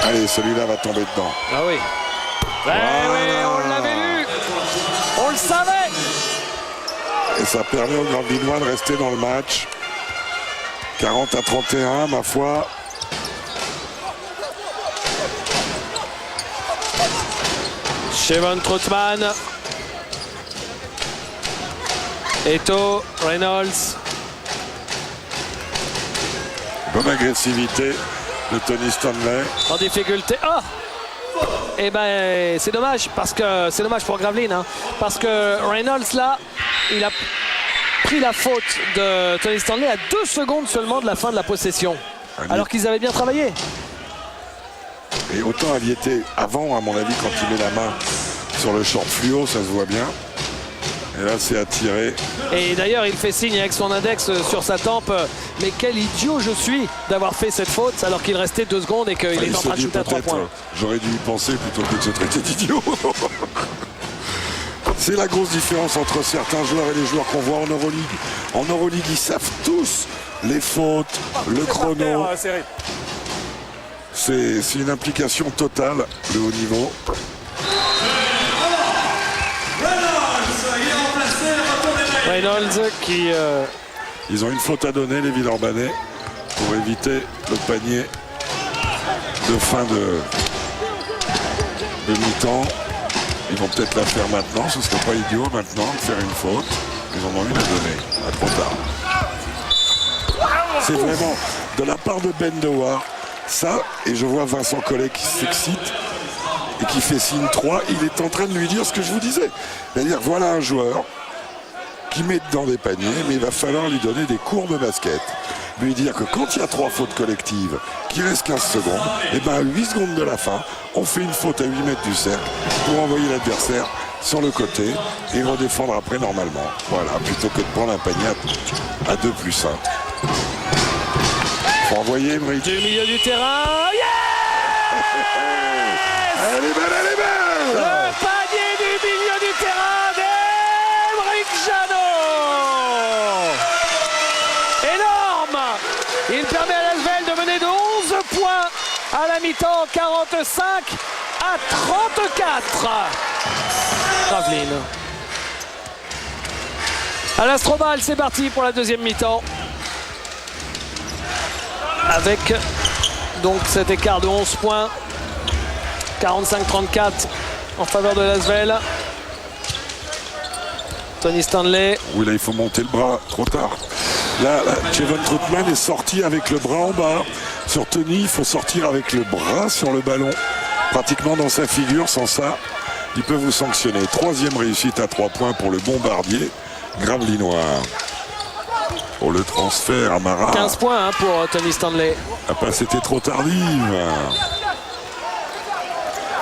Allez, celui-là va tomber dedans. Ah oui. Ouais, oui, on l'avait lu. On le savait. Et ça permet aux Gravelinois de rester dans le match. 40 à 31, ma foi. Chez Von Troutman. Eto, Reynolds. Bonne agressivité de Tony Stanley. En difficulté. Oh! Eh ben, c'est dommage pour Gravelines, hein, parce que Reynolds là, il a pris la faute de Tony Stanley à 2 secondes seulement de la fin de la possession, alors qu'ils avaient bien travaillé. Et autant elle y était avant, à mon avis, quand il met la main sur le short fluo, ça se voit bien. Et là, c'est attiré. Et d'ailleurs, il fait signe avec son index sur sa tempe. Mais quel idiot je suis d'avoir fait cette faute alors qu'il restait 2 secondes et qu'il est en train de shooter à 3 points. J'aurais dû y penser plutôt que de se traiter d'idiot. C'est la grosse différence entre certains joueurs et les joueurs qu'on voit en Euroleague. En Euroleague, ils savent tous les fautes, le chrono. C'est une implication totale, le haut niveau. Reynolds qui... Ils ont une faute à donner, les Villeurbanais, pour éviter le panier de fin de mi-temps. Ils vont peut-être la faire maintenant, ce ne serait pas idiot maintenant de faire une faute. Ils en ont une à donner, trop tard. C'est vraiment de la part de Ben Dewar, ça, et je vois Vincent Collet qui s'excite et qui fait signe 3, il est en train de lui dire ce que je vous disais. C'est-à-dire, voilà un joueur qui met dedans des paniers, mais il va falloir lui donner des cours de basket. Lui dire que quand il y a 3 fautes collectives, qu'il reste 15 secondes, et bien à 8 secondes de la fin, on fait une faute à 8 mètres du cercle pour envoyer l'adversaire sur le côté et redéfendre après normalement. Voilà, plutôt que de prendre un panier à 2 plus 1. Faut envoyer Emric. Du milieu du terrain. Yeah! Elle est belle, elle est belle! Le panier du milieu du terrain d'Emric Jeannot. Énorme! Il permet à l'Asvel de mener de 11 points à la mi-temps, 45 à 34. Gravelines. À l'Astrobal, c'est parti pour la deuxième mi-temps. Avec donc cet écart de 11 points. 45-34 en faveur de l'Asvel. Tony Stanley. Oui, là, il faut monter le bras, trop tard. Là, Jevon Troutman est sorti avec le bras en bas. Sur Tony, il faut sortir avec le bras sur le ballon, pratiquement dans sa figure. Sans ça, il peut vous sanctionner. 3e réussite à 3 points pour le bombardier gravelinois. Pour le transfert, Amara. 15 points pour Tony Stanley. La passe était trop tardive.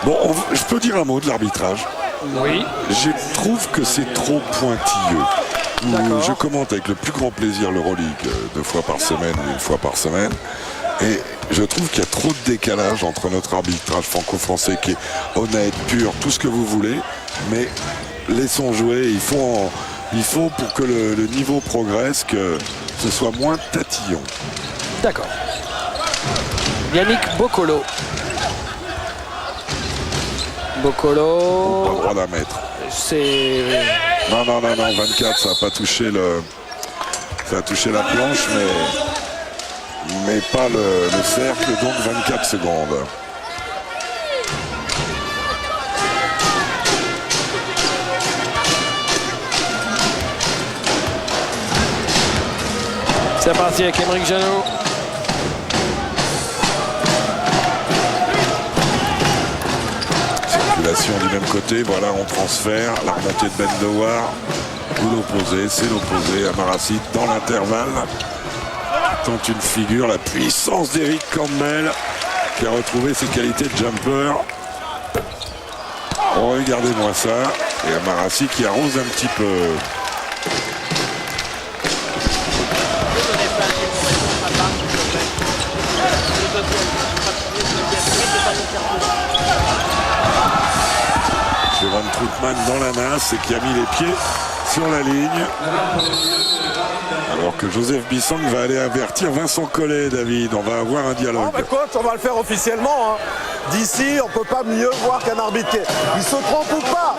Bon, je peux dire un mot de l'arbitrage. Oui. Je trouve que c'est trop pointilleux. D'accord. Je commente avec le plus grand plaisir l'Euroleague 2 fois par semaine ou 1 fois par semaine. Et je trouve qu'il y a trop de décalage entre notre arbitrage franco-français qui est honnête, pur, tout ce que vous voulez. Mais laissons jouer. Il faut pour que le niveau progresse, que ce soit moins tatillon. D'accord. Yannick Boccolo. Pas Boccolo. le droit d'un mètre. C'est... Non, 24, ça n'a pas touché ça a touché la planche, mais pas le cercle, donc 24 secondes. C'est parti avec Emric Jeannot. Circulation du même côté, voilà, on transfère. La remontée de Ben Dewar. Ou l'opposé, c'est l'opposé. Amarassi dans l'intervalle. Tente une figure, la puissance d'Eric Campbell qui a retrouvé ses qualités de jumper. Oh, regardez-moi ça. Et Amarassi qui arrose un petit peu. Jevon Troutman dans la nasse et qui a mis les pieds sur la ligne. Alors que Joseph Bissang va aller avertir Vincent Collet, David. On va avoir un dialogue. Ah, mais coach, on va le faire officiellement. D'ici, on ne peut pas mieux voir qu'un arbitre. Il se trompe ou pas.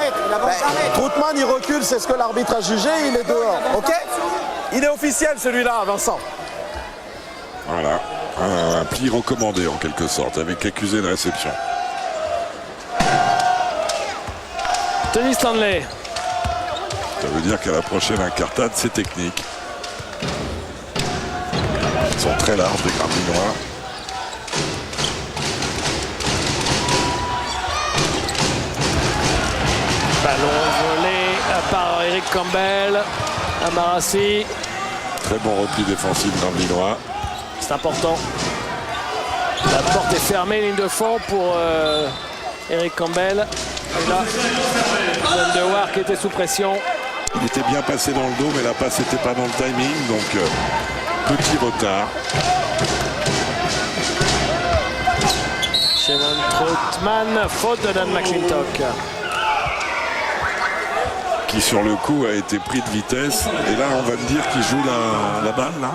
Troutman, il recule, c'est ce que l'arbitre a jugé, il est dehors. Ok? Il est officiel celui-là, Vincent. Voilà. Un pli recommandé en quelque sorte, avec accusé de réception. Tony Stanley. Ça veut dire qu'à la prochaine incartade, c'est technique. Ils sont très larges, les Gravelinois. Ballon volé par Eric Campbell. Amarassi. Très bon repli défensif Gravelinois. C'est important. La porte est fermée, ligne de fond pour Eric Campbell. Et là, Ben Dewar qui était sous pression. Il était bien passé dans le dos, mais la passe n'était pas dans le timing, donc petit retard. Jevon Troutman, faute de Dan McClintock. Qui sur le coup a été pris de vitesse. Et là, on va me dire qu'il joue la balle, là.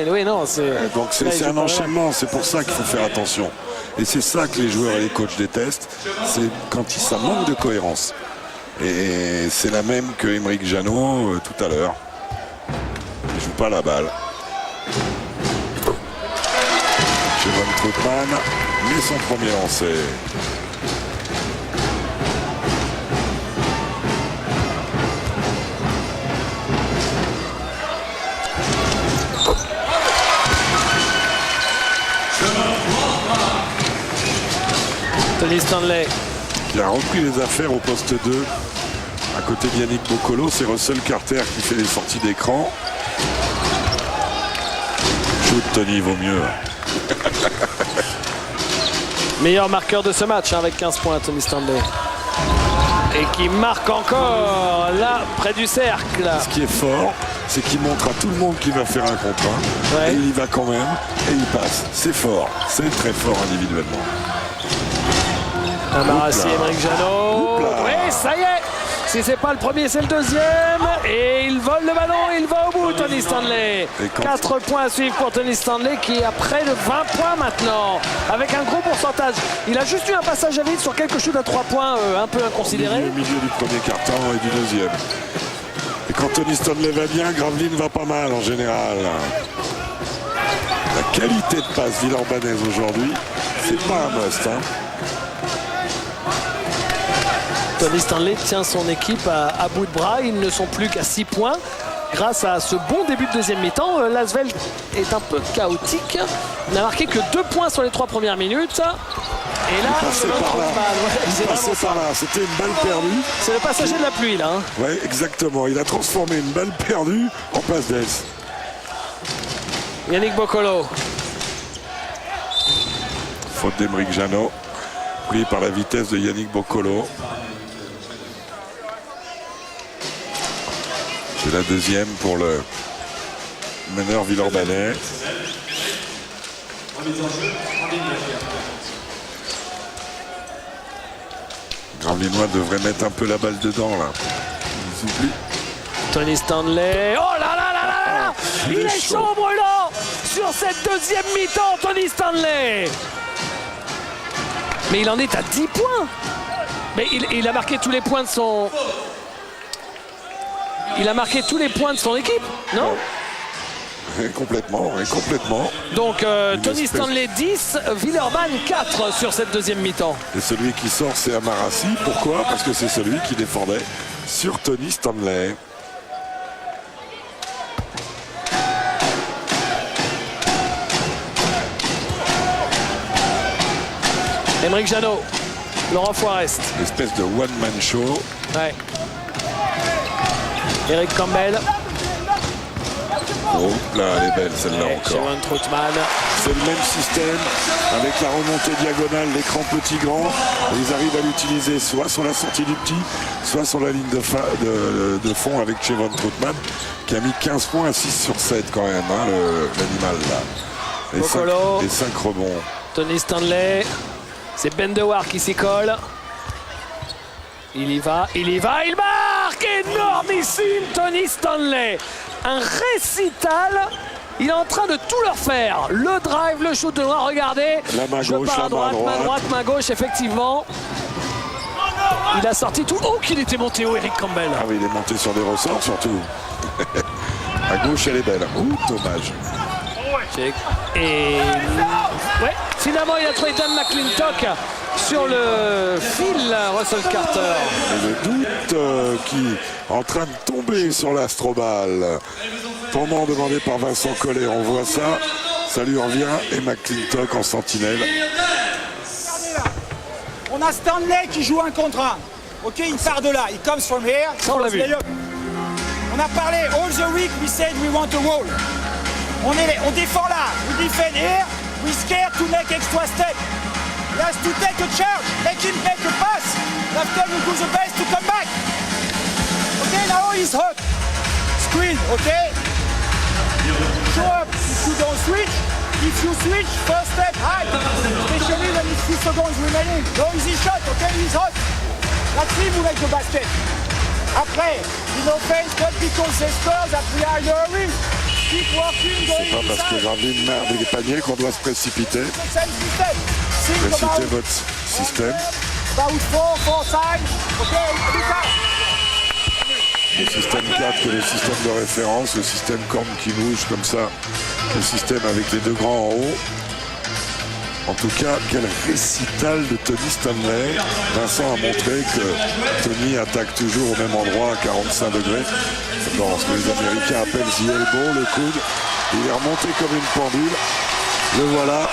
Oui, non, c'est... Donc c'est un enchaînement, c'est pour ça qu'il faut faire attention. Et c'est ça que les joueurs et les coachs détestent, c'est quand ça manque de cohérence. Et c'est la même que Emric Jeannot tout à l'heure. pas la balle. Chevon Troutman met son premier lancer. Tony Stanley. Qui a repris les affaires au poste 2. À côté de Yannick Boccolo, c'est Russell Carter qui fait les sorties d'écran. Shoot, Tony, vaut mieux. Meilleur marqueur de ce match hein, avec 15 points, Tony Stanley. Et qui marque encore là, près du cercle. Ce qui est fort, c'est qu'il montre à tout le monde qu'il va faire un contre un. Ouais. Et il y va quand même, et il passe. C'est fort, c'est très fort individuellement. Amarassi, Émeric Janot. Oui, ça y est. Si c'est pas le premier, c'est le deuxième. Et il vole le ballon, il va au bout, Tony Stanley. 4 points à suivre pour Tony Stanley qui est à près de 20 points maintenant. Avec un gros pourcentage. Il a juste eu un passage à vide sur quelque chose à 3 points un peu inconsidéré. Au milieu du premier quart-temps et du deuxième. Et quand Tony Stanley va bien, Gravelines va pas mal en général. La qualité de passe villeurbannaise aujourd'hui, c'est pas un must. Hein. Tony Stanley tient son équipe à bout de bras. Ils ne sont plus qu'à 6 points. Grâce à ce bon début de deuxième mi-temps, Lasvel est un peu chaotique. Il n'a marqué que 2 points sur les 3 premières minutes. Et là, il passait par là. C'était une balle perdue. C'est le passager de la pluie là. Hein. Oui, exactement. Il a transformé une balle perdue en passe d'aise. Yannick Boccolo. Faute d'Émeric Janot. Pris par la vitesse de Yannick Boccolo. C'est la deuxième pour le meneur villeurbanais. Gravelinois devrait mettre un peu la balle dedans là. Ils oublient. Tony Stanley. Oh là là là là là. Il est chaud brûlant sur cette deuxième mi-temps, Tony Stanley. Mais il en est à 10 points. Mais il a marqué tous les points de son... Il a marqué tous les points de son équipe, non? Complètement. Donc Tony Stanley 10, Villeurbanne 4 sur cette deuxième mi-temps. Et celui qui sort, c'est Amarassi. Pourquoi? Parce que c'est celui qui défendait sur Tony Stanley. Émeric Janot, Laurent Forest. Espèce de one-man show. Ouais. Eric Campbell. Oh là, elle est belle celle-là encore. Chevon Troutman. C'est le même système avec la remontée diagonale, l'écran petit-grand. Ils arrivent à l'utiliser soit sur la sortie du petit, soit sur la ligne de fond avec Chevon Troutman qui a mis 15 points à 6 sur 7 quand même, hein, l'animal là. Et 5 rebonds. Tony Stanley. C'est Ben Dewar qui s'y colle. Il y va, il marque! Énormissime Tony Stanley. Un récital. Il est en train de tout leur faire. Le drive, le shoot de loin, regardez. La main gauche, à droite, main droite, main gauche, effectivement. Il a sorti tout. Oh, qu'il était monté haut, Eric Campbell. Ah oui, il est monté sur des ressorts surtout. À gauche, elle est belle. Ouh, dommage. Et ouais, finalement, il a trouvé Dan McClintock sur le fil, Russell Carter. Et le doute qui est en train de tomber sur l'Astrobal. Tournant demandé par Vincent Collet, on voit ça. Ça lui revient. Et McClintock en sentinelle. On a Stanley qui joue un contre un. Ok, il part de là. Il comes from here. Ça, on l'a vu. On a parlé all the week. We said we want a wall. On défend là. We defend here. We scared to make extra step. He has to take a charge. Make him make a pass. After we do the best to come back. Okay, now he's hot. Screen, okay? Show up if you don't switch. If you switch, first step high. Especially when it's 2 seconds remaining. No easy shot, okay? He's hot. That's him who makes the basket. Après, in offense, not because they score that we are in a hurry. Keep working, going C'est pas parce que Gravelines merde des paniers qu'on doit se précipiter. Précipitez votre système. About 4 times. Okay, Le système 4 que le système de référence, le système corne qui bouge comme ça, le système avec les deux grands en haut. En tout cas, quel récital de Tony Stanley. Vincent a montré que Tony attaque toujours au même endroit à 45 degrés. Dans ce que les Américains appellent the elbow, le coude. Il est remonté comme une pendule. Le voilà.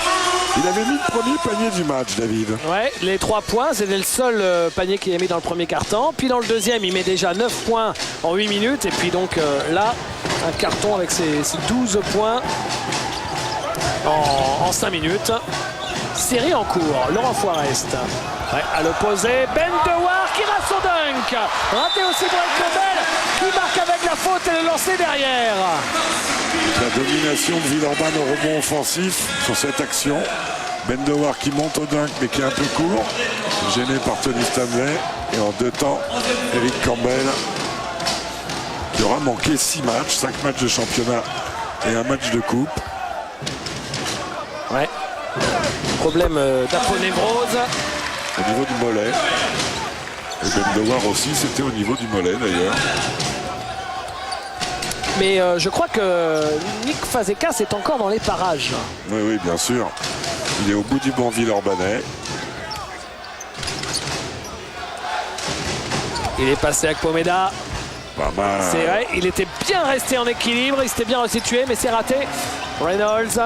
Il avait mis le premier panier du match, David. Ouais, les 3 points, c'était le seul panier qu'il a mis dans le premier quart-temps. Puis dans le deuxième, il met déjà 9 points en 8 minutes. Et puis donc là, un carton avec ses 12 points en 5 minutes. Série en cours, Laurent Forest. Ouais, à l'opposé, Ben Dewar qui rate son dunk. Raté aussi pour Campbell qui marque avec la faute et le lancer derrière. La domination de Villeurbanne au rebond offensif sur cette action. Ben Dewar qui monte au dunk mais qui est un peu court. Gêné par Tony Stanley. Et en 2 temps, Eric Campbell qui aura manqué 6 matchs, 5 matchs de championnat et un match de coupe. Ouais. Problème d'aponévrose. Au niveau du mollet. Et Ben Dewar aussi, c'était au niveau du mollet d'ailleurs. Mais je crois que Nick Fazekas est encore dans les parages. Oui, oui, bien sûr. Il est au bout du banc Villeurbanais. Il est passé avec Pomeda. Pas mal. C'est vrai, il était bien resté en équilibre, il s'était bien resitué, mais c'est raté. Reynolds.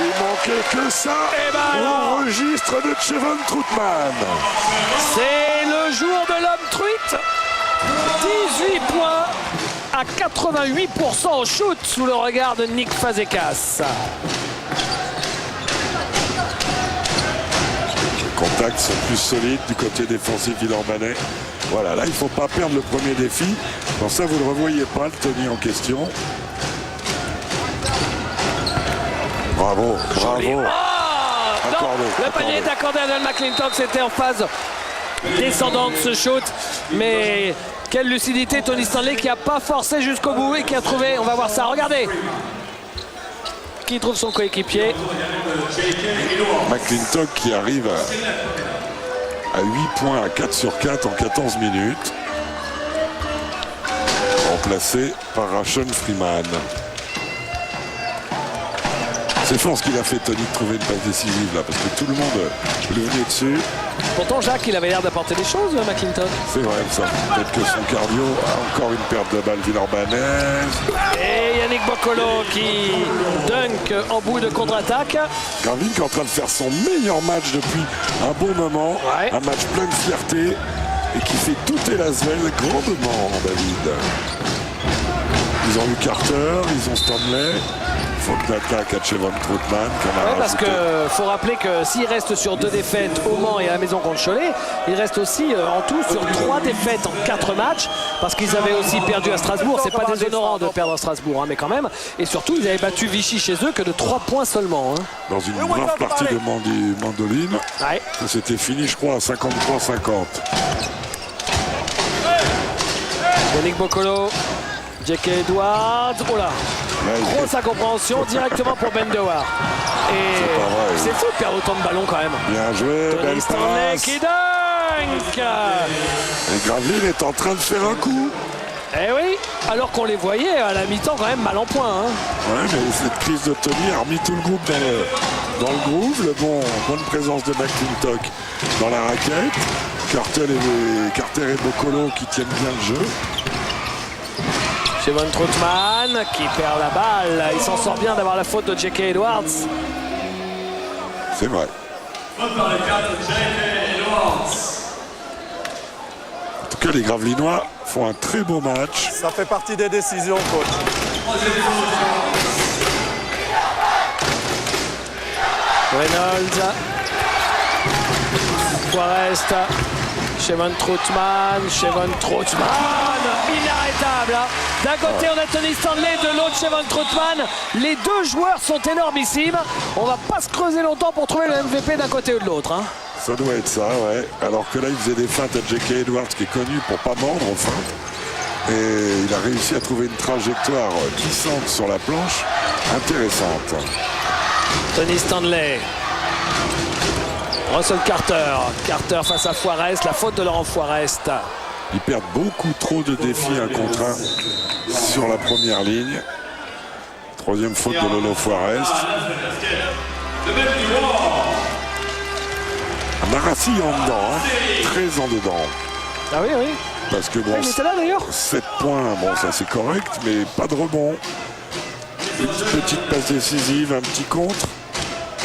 Il manquait que ça Et ben alors. au registre de Chevon Troutman. C'est le jour de l'homme truite. 18 points à 88% au shoot sous le regard de Nick Fazekas. Les contacts sont plus solides du côté défensif Villeurbanais. Voilà, là il ne faut pas perdre le premier défi. Dans ça, vous ne le revoyez pas, le Tony en question. Bravo, bravo. Oh non, Accordé, le panier est accordé à Dan McClintock, c'était en phase descendante ce shoot, mais quelle lucidité Tony Stanley qui n'a pas forcé jusqu'au bout et qui a trouvé, on va voir ça, regardez, qui trouve son coéquipier. McClintock qui arrive à 8 points à 4 sur 4 en 14 minutes. Remplacé par Rashon Freeman. C'est fort ce qu'il a fait Tony de trouver une passe décisive là, parce que tout le monde lui venait dessus. Pourtant Jacques, il avait l'air d'apporter des choses, McClintock. C'est vrai ça. Peut-être que son cardio a encore une perte de balle Villeurbannaise. Et Yannick Boccolo qui dunk en bout de contre-attaque. Gravin qui est en train de faire son meilleur match depuis un bon moment. Ouais. Un match plein de fierté et qui fait douter Lasvel grandement, David. Ils ont eu Carter, ils ont Stanley. Il faut que l'attaque à Chevon Troutman. Parce qu'il faut rappeler que s'il reste sur 2 défaites au Mans et à la maison contre Cholet, il reste aussi en tout sur 3 défaites en 4 matchs, parce qu'ils avaient aussi perdu à Strasbourg. C'est pas déshonorant de perdre à Strasbourg, hein, mais quand même. Et surtout, ils avaient battu Vichy chez eux que de 3 points seulement. Hein. Dans une brave partie de mandoline. Ouais. C'était fini, je crois, à 53-50. Yannick Boccolo, J.K. Edwards, oh là, grosse incompréhension directement pour Ben Dewar. Et c'est fou de perdre autant de ballons quand même. Bien joué, Tony belle Stanley passe. qui dunk. Et Graveline est en train de faire un coup. Eh oui, alors qu'on les voyait à la mi-temps quand même mal en point. Hein. Ouais, mais cette crise de Tony a remis tout le groupe dans le groove. Bonne présence de McClintock dans la raquette. Carter et Boccolo qui tiennent bien le jeu. Chevon Troutman qui perd la balle. Il s'en sort bien d'avoir la faute de J.K. Edwards. C'est vrai. En tout cas, les Gravelinois font un très beau match. Ça fait partie des décisions, coach. Reynolds. Forest. Chevon Troutman. Inarrêtable. Hein. D'un côté, on a Tony Stanley, de l'autre, Chevon Troutman. Les 2 joueurs sont énormissimes. On va pas se creuser longtemps pour trouver le MVP d'un côté ou de l'autre. Hein. Ça doit être ça, ouais. Alors que là, il faisait des feintes à J.K. Edwards, qui est connu pour pas mordre aux feintes. Et il a réussi à trouver une trajectoire glissante sur la planche, intéressante. Tony Stanley. Russell Carter. Carter face à Forrest. La faute de Laurent Forrest. Ils perdent beaucoup trop de défis 1 contre 1 sur la première ligne. Troisième faute de Lolo Forrest. Marassi en dedans, hein. Très en dedans. Ah oui, oui. Parce que bon, Il était là d'ailleurs. 7 points, bon ça c'est correct, mais pas de rebond. Une petite passe décisive, un petit contre,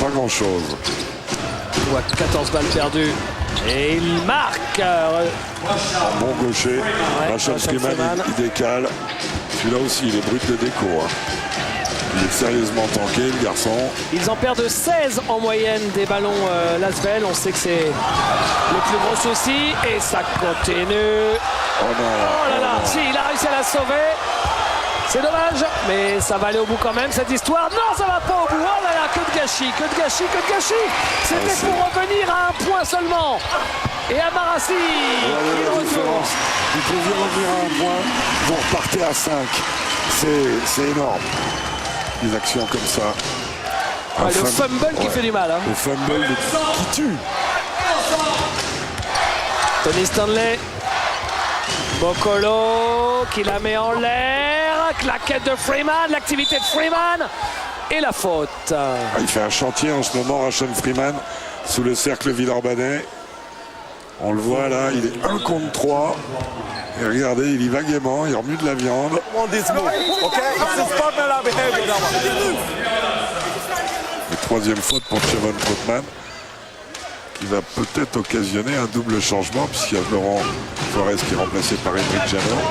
pas grand chose. Il voit 14 balles perdues. Et il marque. En bon gaucher, Rashad Rashad Freeman Freeman. il décale. Celui-là aussi il est brut de déco. Hein. Il est sérieusement tanké le garçon. Ils en perdent 16 en moyenne des ballons Lasvel. On sait que c'est le plus gros souci. Et ça continue. Oh non, Oh là là, non. si, il a réussi à la sauver. C'est dommage, mais ça va aller au bout quand même, cette histoire. Non, ça va pas au bout. Oh là là, que de gâchis, que de gâchis, que de gâchis. C'était c'est- pour revenir à un point seulement. Et à Marassi, Regardez il la retourne. différence. Vous pouvez revenir à un point, vous repartez à 5. C'est énorme. Des actions comme ça. Un Ouais, le fumble qui ouais. fait du mal. Hein. Le fumble qui tue. Tony Stanley. Bocolo qui la met en l'air. Claquette de Freeman, l'activité de Freeman. Et la faute. Ah, il fait un chantier en ce moment, Rashad Freeman, sous le cercle Villeurbanais. On le voit là, il est 1 contre 3. Et regardez, il y va gaiement, il remue de la viande. On this move, okay? It's a partner behavior, that one. Et troisième faute pour Chavon Trotman, qui va peut-être occasionner un double changement, puisqu'il y a Laurent Forrest qui est remplacé par Emeric Janot.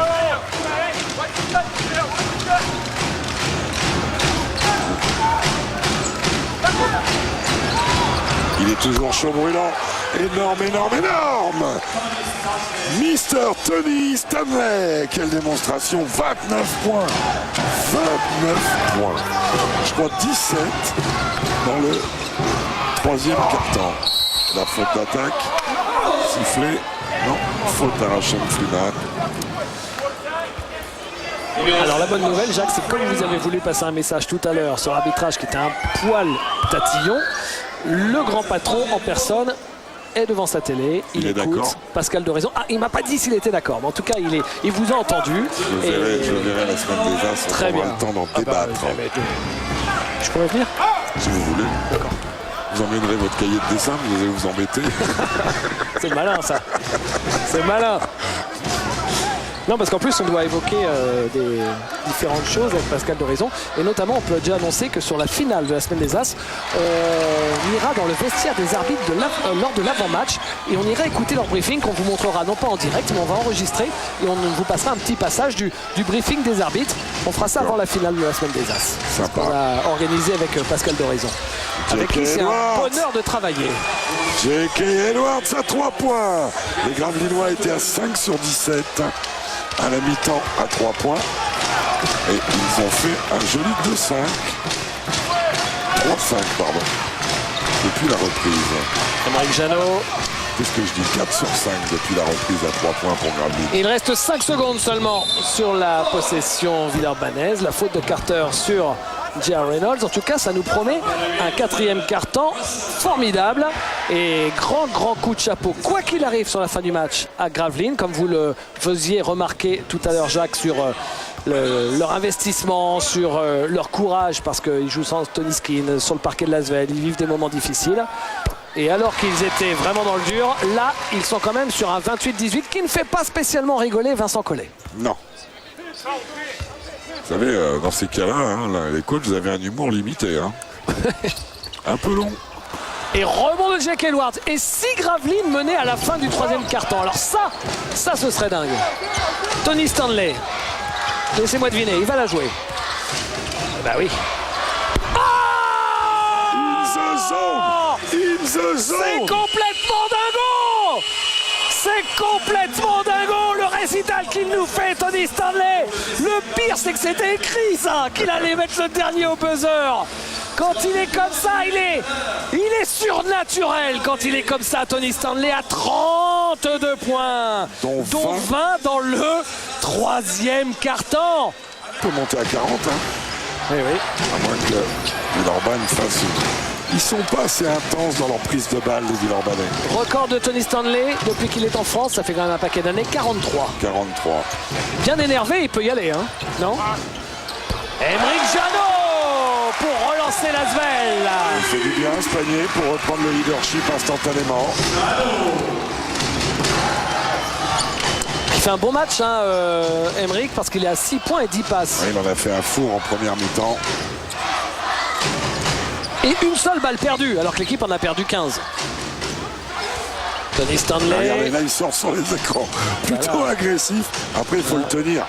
Il est toujours chaud brûlant. Énorme, énorme, énorme. Mister Tony Stanley. Quelle démonstration. 29 points. 29 points. Je crois 17 dans le troisième quart-temps. La faute d'attaque. Sifflé. Non, faute à Rashad Freeman. Alors la bonne nouvelle, Jacques, c'est que comme vous avez voulu passer un message tout à l'heure sur l'arbitrage qui était un poil tatillon, le grand patron en personne est devant sa télé, il est écoute d'accord. Pascal Doraison. Ah, il m'a pas dit s'il était d'accord, mais en tout cas, il vous a entendu. Je verrai la semaine des As. Très On aura bien. le temps d'en Ah bah, débattre. Je pourrais venir? Si vous voulez. Vous emmènerez votre cahier de dessin, vous allez vous embêter. C'est malin ça. C'est malin. Non, parce qu'en plus, on doit évoquer des différentes choses avec Pascal Doraison. Et notamment, on peut déjà annoncer que sur la finale de la semaine des As, on ira dans le vestiaire des arbitres lors de l'avant-match. Et on ira écouter leur briefing qu'on vous montrera, non pas en direct, mais on va enregistrer. Et on vous passera un petit passage du briefing des arbitres. On fera ça avant la finale de la semaine des As. Sympa. On a organisé avec Pascal Doraison. Avec qui c'est un Edwards. bonheur de travailler. J.K. Edwards à 3 points. Les Gravelinois étaient à 5 sur 17. À la mi-temps à 3 points. Et ils ont fait un joli 2-5. 3-5, pardon. Depuis la reprise. Emeric Janot. Qu'est-ce que je dis? 4 sur 5 depuis la reprise à 3 points pour Gravelines. Il reste 5 secondes seulement sur la possession villeurbannaise. La faute de Carter sur J.R. Reynolds. En tout cas, ça nous promet un quatrième quart-temps formidable. Et grand coup de chapeau, quoi qu'il arrive sur la fin du match à Gravelines, comme vous le faisiez remarquer tout à l'heure, Jacques, sur leur investissement, sur leur courage, parce qu'ils jouent sans Tony Skinn sur le parquet de Lasvel. Ils vivent des moments difficiles. Et alors qu'ils étaient vraiment dans le dur, là, ils sont quand même sur un 28-18 qui ne fait pas spécialement rigoler Vincent Collet. Non. Vous savez, dans ces cas-là, hein, là, les coachs, vous avez un humour limité. Hein. Un peu long. Et rebond de Jake Edwards. Et si Gravelines menait à la fin du troisième quart-temps, alors ça ce serait dingue. Tony Stanley. Laissez-moi deviner, il va la jouer. Bah oui. In the zone! In the C'est zone! complètement dingo! C'est complètement dingo le récital qu'il nous fait, Tony Stanley. Le pire, c'est que c'était écrit ça, qu'il allait mettre le dernier au buzzer. Quand il est comme ça, il est surnaturel. Quand il est comme ça, Tony Stanley a 32 points, Dont dont 20 dans le troisième quart-temps. On peut monter à 40, hein, Oui. à moins que Villeurbanne fasse Ils sont pas assez intenses dans leur prise de balle, les Villeurbanais. Record de Tony Stanley depuis qu'il est en France, ça fait quand même un paquet d'années, 43. 43. Bien énervé, il peut y aller, hein? Non? Aymeric Janot pour relancer l'Asvel. Il fait du bien ce panier pour reprendre le leadership instantanément. Il fait un bon match, hein, Aymeric, parce qu'il est à 6 points et 10 passes. Ouais, il en a fait un four en première mi-temps. Et une seule balle perdue, alors que l'équipe en a perdu 15. Tony Stanley. Regardez, là, il sort sur les écrans. Plutôt agressif. Après, il faut le tenir.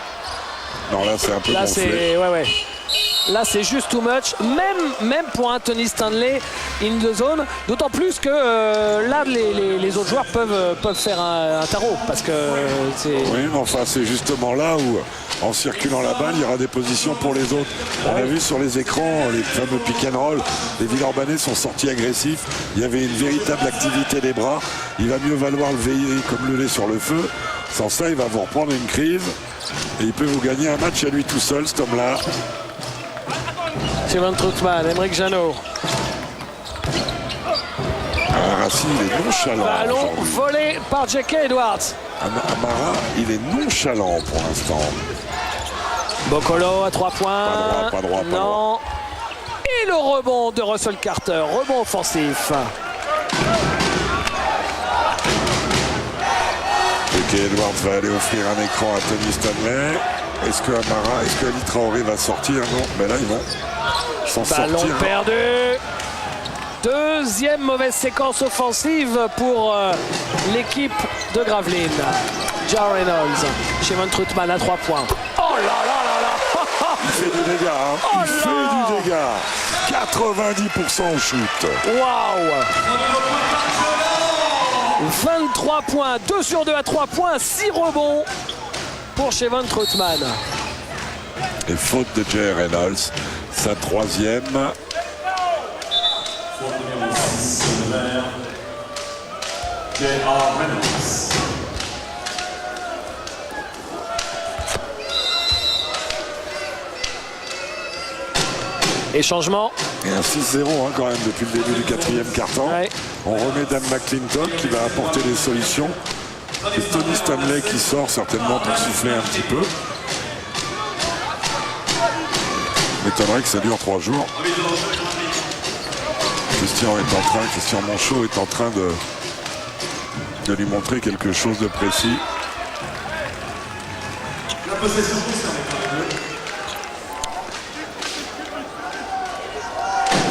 Non, là, c'est un peu Là, gonflé. c'est... Ouais. Là, c'est juste too much. Même pour un Tony Stanley in the zone. D'autant plus que là, les autres joueurs peuvent faire un tarot. Parce que c'est... Oui, mais enfin, c'est justement là où, en circulant la balle, il y aura des positions pour les autres. On a vu sur les écrans, les fameux pick and roll, les Villeurbanais sont sortis agressifs. Il y avait une véritable activité des bras. Il va mieux valoir le veiller comme le lait sur le feu. Sans ça, il va vous reprendre une crise. Et il peut vous gagner un match à lui tout seul, cet homme-là. Steven Troutman, Aymeric Janot. Racine, il est nonchalant. Ballon aujourd'hui. volé par J.K. Edwards. Amara, il est nonchalant pour l'instant. Bocolo à 3 points. Pas droit. Non. Et le rebond de Russell Carter. Rebond offensif. Et Edwards va aller offrir un écran à Tony Stanley. Est-ce que Ali Traoré va sortir? Non, mais là ils vont s'en Ballon sortir. perdu. Deuxième mauvaise séquence offensive pour l'équipe de Gravelines. Jar Reynolds. Steven Troutman à 3 points. Oh là là là là. Il fait du dégât, hein. Oh Il fait là. du dégât. 90% au shoot. Waouh. 23 points, 2 sur 2 à 3 points, 6 rebonds pour Steven Troutman. Et faute de Jay Reynolds, sa troisième. Et changement. Et un 6-0 hein, quand même depuis le début du quatrième quart-temps. Ouais. On remet Dan McClintock qui va apporter des solutions. C'est Tony Stanley qui sort certainement pour souffler un petit peu. M'étonnerait que ça dure 3 jours. Christian Monchot est en train de lui montrer quelque chose de précis.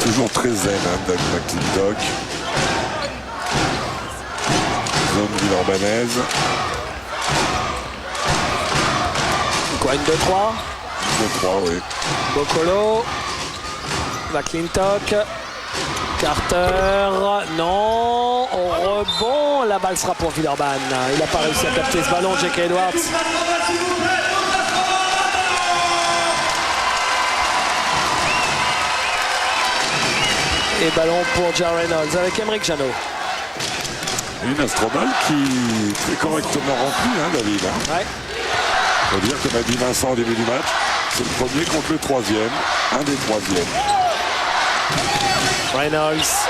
Toujours très zen, hein, Dan McClintock. Zone villeurbannaise. Quoi, une 2-3. 2-3, oui. Bocolo. McClintock. Carter. Non. Au rebond. La balle sera pour Villeurbanne. Il n'a pas réussi à capter ce ballon, J.K. Edwards. Et ballon pour Jar Reynolds avec Aymeric Janot. Une Astrobal qui est très correctement remplie, hein, David. Hein. Ouais. Faut dire, comme a dit Vincent au début du match, c'est le premier contre le troisième, un des troisièmes. Reynolds.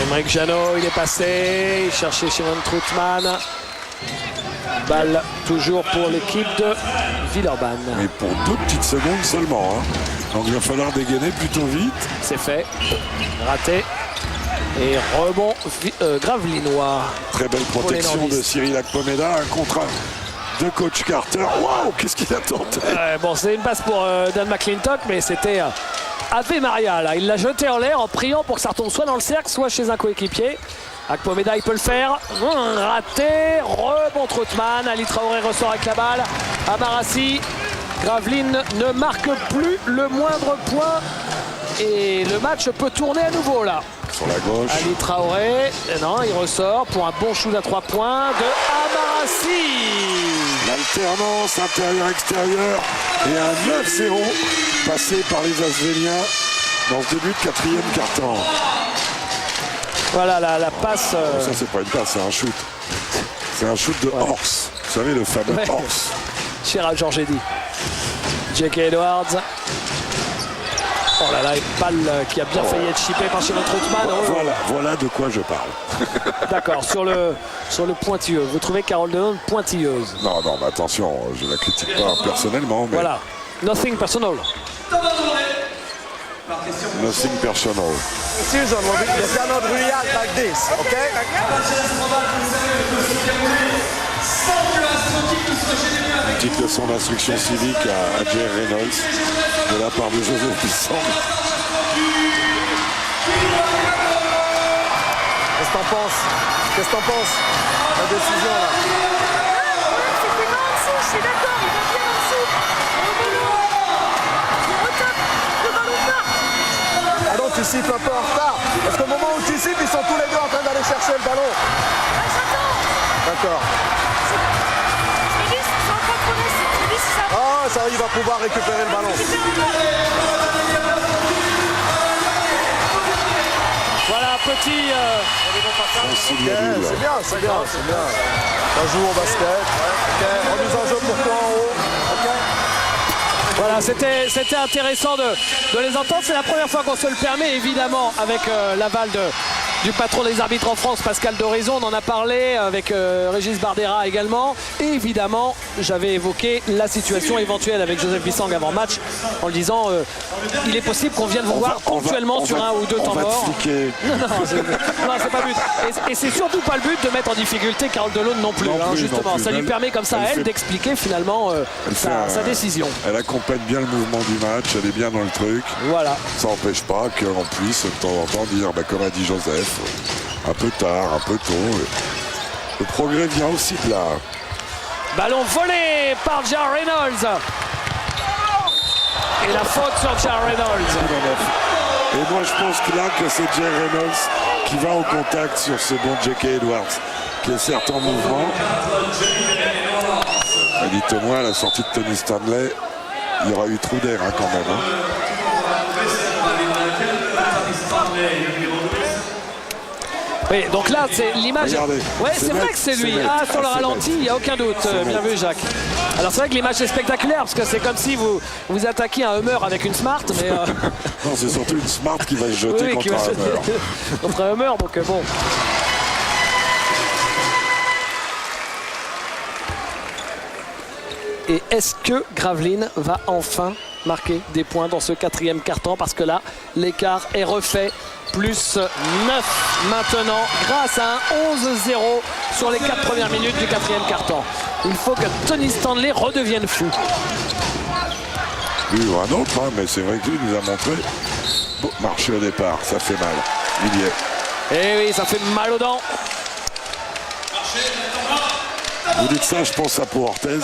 Aymeric Janot, il est passé. Il cherchait Steven Troutman. Balle toujours pour l'équipe de Villeurbanne. Mais pour 2 petites secondes seulement. Hein. Donc il va falloir dégainer plutôt vite. C'est fait. Raté. Et rebond gravelinois. Très belle protection nordistes. de Cyril Akpomeda. Un contre de coach Carter. Waouh, qu'est-ce qu'il a tenté. Bon, c'est une passe pour Dan McClintock, mais c'était Ave Maria. Là. Il l'a jeté en l'air en priant pour que ça retombe soit dans le cercle, soit chez un coéquipier. Akpomeda, il peut le faire. Raté. Rebond Troutman. Ali Traoré ressort avec la balle. Amarassi. Gravelines ne marque plus le moindre point. Et le match peut tourner à nouveau là. Sur la gauche. Ali Traoré, non, il ressort pour un bon shoot à 3 points de Amarassi. L'alternance intérieur-extérieur et un 9-0 passé par les Asvéliens dans ce début de quatrième quart-temps. Voilà la passe. Ça, c'est pas une passe, c'est un shoot. C'est un shoot de Horse. Vous savez, le fameux Ouais. Horse. Cher à Georges Eddy. J.K. Edwards. Oh là là, une balle qui a bien failli être chippée par Shimon Troutman. Voilà de quoi je parle. D'accord, sur le pointilleux. Vous trouvez Carole Delon pointilleuse? Non, mais attention, je la critique pas personnellement, mais Voilà, nothing personal. nothing personal. Susan, you cannot react like this, okay? Une petite leçon d'instruction civique à Jay Reynolds de la part de Joseph Bissang. Qu'est-ce que t'en penses? Qu'est-ce que t'en penses? La décision là. C'était pas en dessous, je suis d'accord, il va bien en dessous. Au top, le ballon part. Ah donc tu siffles un peu en retard. Parce qu'au moment où tu siffles, ils sont tous les deux en train d'aller chercher le ballon. J'attends. D'accord. Je me dis, c'est encore progrès, je me dis si ça va. Ah, ça il va pouvoir récupérer le ballon. Voilà, petit... Francis Ok, Yadoul. c'est bien, c'est bien, c'est bien. Ça joue au basket. Ok, remise en jeu pour toi en haut. Ok. Voilà, c'était intéressant de les entendre. C'est la première fois qu'on se le permet, évidemment, avec l'aval du patron des arbitres en France, Pascal Doraison. On en a parlé avec Régis Bardera également. Et évidemment, j'avais évoqué la situation éventuelle avec Joseph Bissang avant match en le disant il est possible qu'on vienne vous voir ponctuellement sur un ou deux temps morts. Non, c'est pas le but. Et c'est surtout pas le but de mettre en difficulté Carole Delon non plus. Justement, ça lui permet comme ça à elle d'expliquer finalement sa décision. Elle accompagne bien le mouvement du match, elle est bien dans le truc. Voilà. Ça n'empêche pas qu'on puisse de temps en temps dire, comme a dit Joseph, un peu tard, un peu tôt. Le progrès vient aussi de là. Ballon volé par Jar Reynolds. Et la faute sur Jar Reynolds. Et moi je pense que là que c'est Jay Reynolds qui va au contact sur ce bon J.K. Edwards, qui est certes en mouvement. Dites-moi, à la sortie de Tony Stanley, il y aura eu trou d'air quand même. Oui, donc là, c'est l'image. Regardez, Ouais, c'est c'est vrai net, que c'est lui. c'est net. Ah, sur le Ah, c'est ralenti, il n'y a aucun doute. Bien vu, Jacques. Alors, c'est vrai que l'image est spectaculaire parce que c'est comme si vous attaquiez un Hummer avec une Smart, mais. Non, c'est surtout une Smart qui va se jeter oui, contre un Hummer. contre un Hummer, donc bon. Et est-ce que Gravelines va enfin marquer des points dans ce quatrième quart-temps? Parce que là, l'écart est refait. Plus 9 maintenant grâce à un 11-0 sur les 4 premières minutes du quatrième quart-temps. Il faut que Tony Stanley redevienne fou. Lui ou un autre, mais c'est vrai que lui nous a montré. Bon, marché au départ, ça fait mal. Il y est. Et oui, ça fait mal aux dents. Vous dites ça, je pense à Pau Orthez.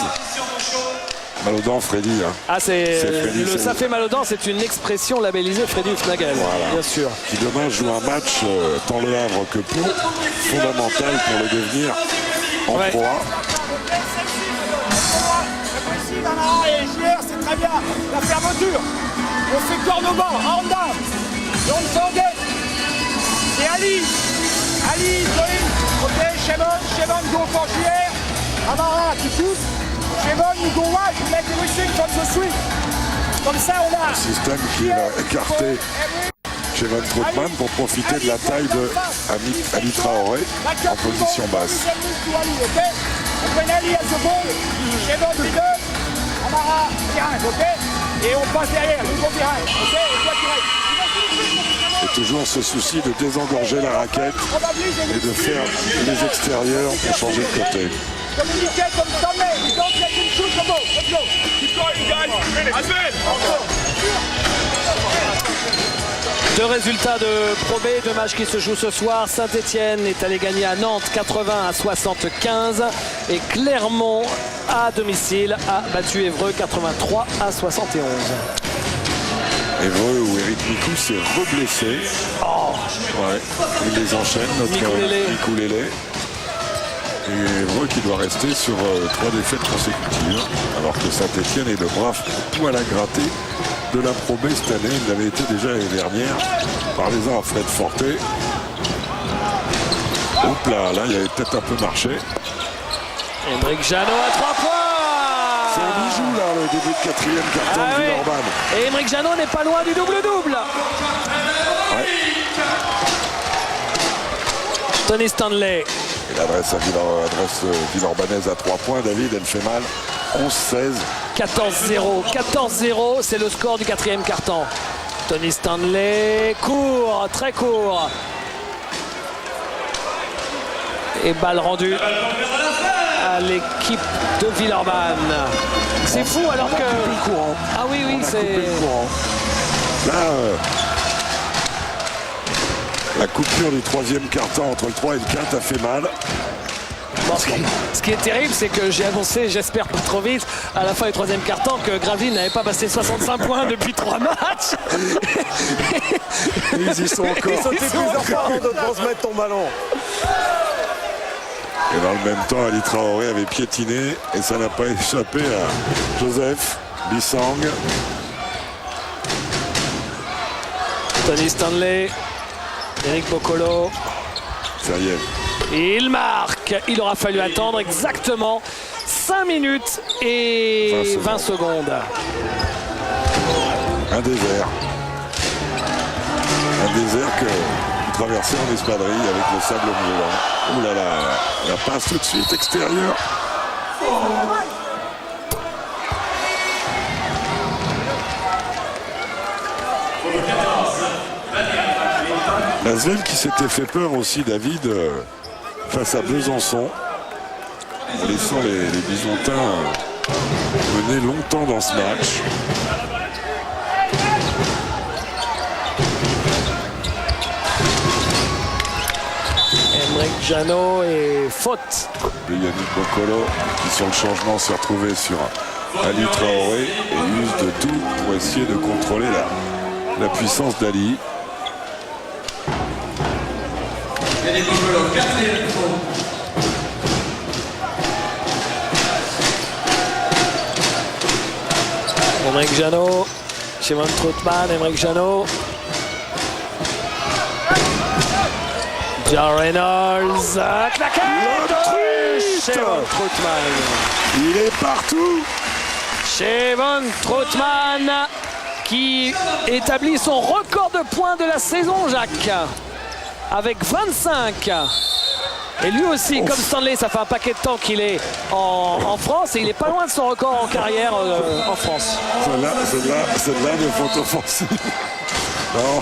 Mal aux dents, Freddy. Ah, C'est Freddy, le ça fait mal aux dents, c'est une expression labellisée Freddy Hufnagel, Voilà. bien sûr. Qui demain joue un match, tant Le Havre que Pau, fondamental pour le devenir en Ouais. Pro A. Ici, Nana et JR, c'est très bien. La fermeture. On fait corne au banc, en down. Et on le s'engage. Et Ali, Zoé. Ok, Shevon, go for JR. Amara, qui pousse. Shevon, you go wide, you make everything from the sweep. Comme ça, on a. Un système qui va écarter Shevon Troutman pour profiter de la taille de Ali Traoré en position basse. On prend Ali à ce ball, Shevon middle, Amara behind, ok. Et on passe derrière, nous go behind, ok. Et toi direct. Et toujours ce souci de désengorger la raquette et de faire les extérieurs pour changer de côté. Communiquez comme Stanley, you don't get him shoot the ball. Let's go. Keep going, guys. Advance. Deux résultats de Pro B, deux matchs qui se jouent ce soir. Saint-Etienne est allé gagner à Nantes 80-75 et Clermont à domicile a battu Évreux 83-71. Évreux où Eric Mikou s'est reblessé. Ouais, il les enchaîne, notre Mikou Lélé. Et Évreux qui doit rester sur 3 défaites consécutives, alors que Saint-Etienne est le brave poil à gratter de la Pro B cette année. Il l'avait été déjà l'année dernière. Parlez-en à Fred Forté. Oups là, il avait peut-être un peu marché. Hendrik Jeannot à 3 points. C'est un bijou là, le début de quatrième carton Ah de ouais. Villeurbanne. Et Émeric Janot n'est pas loin du double-double. Ouais. Tony Stanley. Il adresse Villeurbannaise à 3 points. David, elle fait mal. 11-16. 14-0. 14-0, c'est le score du quatrième carton. Tony Stanley court, très court. Et balle rendue à l'équipe de Villeurbanne. C'est fou alors que... Ah oui, oui, c'est... Là, la coupure du troisième carton entre le 3 et le 4 a fait mal. Bon, ce qui est terrible, c'est que j'ai annoncé, j'espère pas trop vite, à la fin du troisième quart-temps, que Gravelines n'avait pas passé 65 points depuis 3 matchs. Ils y sont encore. Ils sautent plusieurs fois avant de transmettre ton ballon. Et dans le même temps, Ali Traoré avait piétiné et ça n'a pas échappé à Joseph Bissang. Tony Stanley, Eric Boccolo. Ça y est. Il marque. Il aura fallu attendre exactement 5 minutes et 20 secondes. Un désert. Un désert que vous traversez en espadrille avec le sable moulant. Ouh là là, la passe tout de suite extérieure. Lasvel qui s'était fait peur aussi, David, face à Besançon, en laissant les Bisontins mener longtemps dans ce match. Émeric Janot et faute. Le Yannick Boccolo qui sur le changement s'est retrouvé sur Ali Traoré et use de tout pour essayer de contrôler la puissance d'Ali. Émeric Janot, Chevon Troutman, Émeric Janot. John Reynolds, claquette. Chevon Troutman. Il est partout. Chevon Troutman qui établit son record de points de la saison, Jacques, avec 25. Et lui aussi, comme Stanley, ça fait un paquet de temps qu'il est en France et il est pas loin de son record en carrière en France. Celle-là de faute offensive. Non.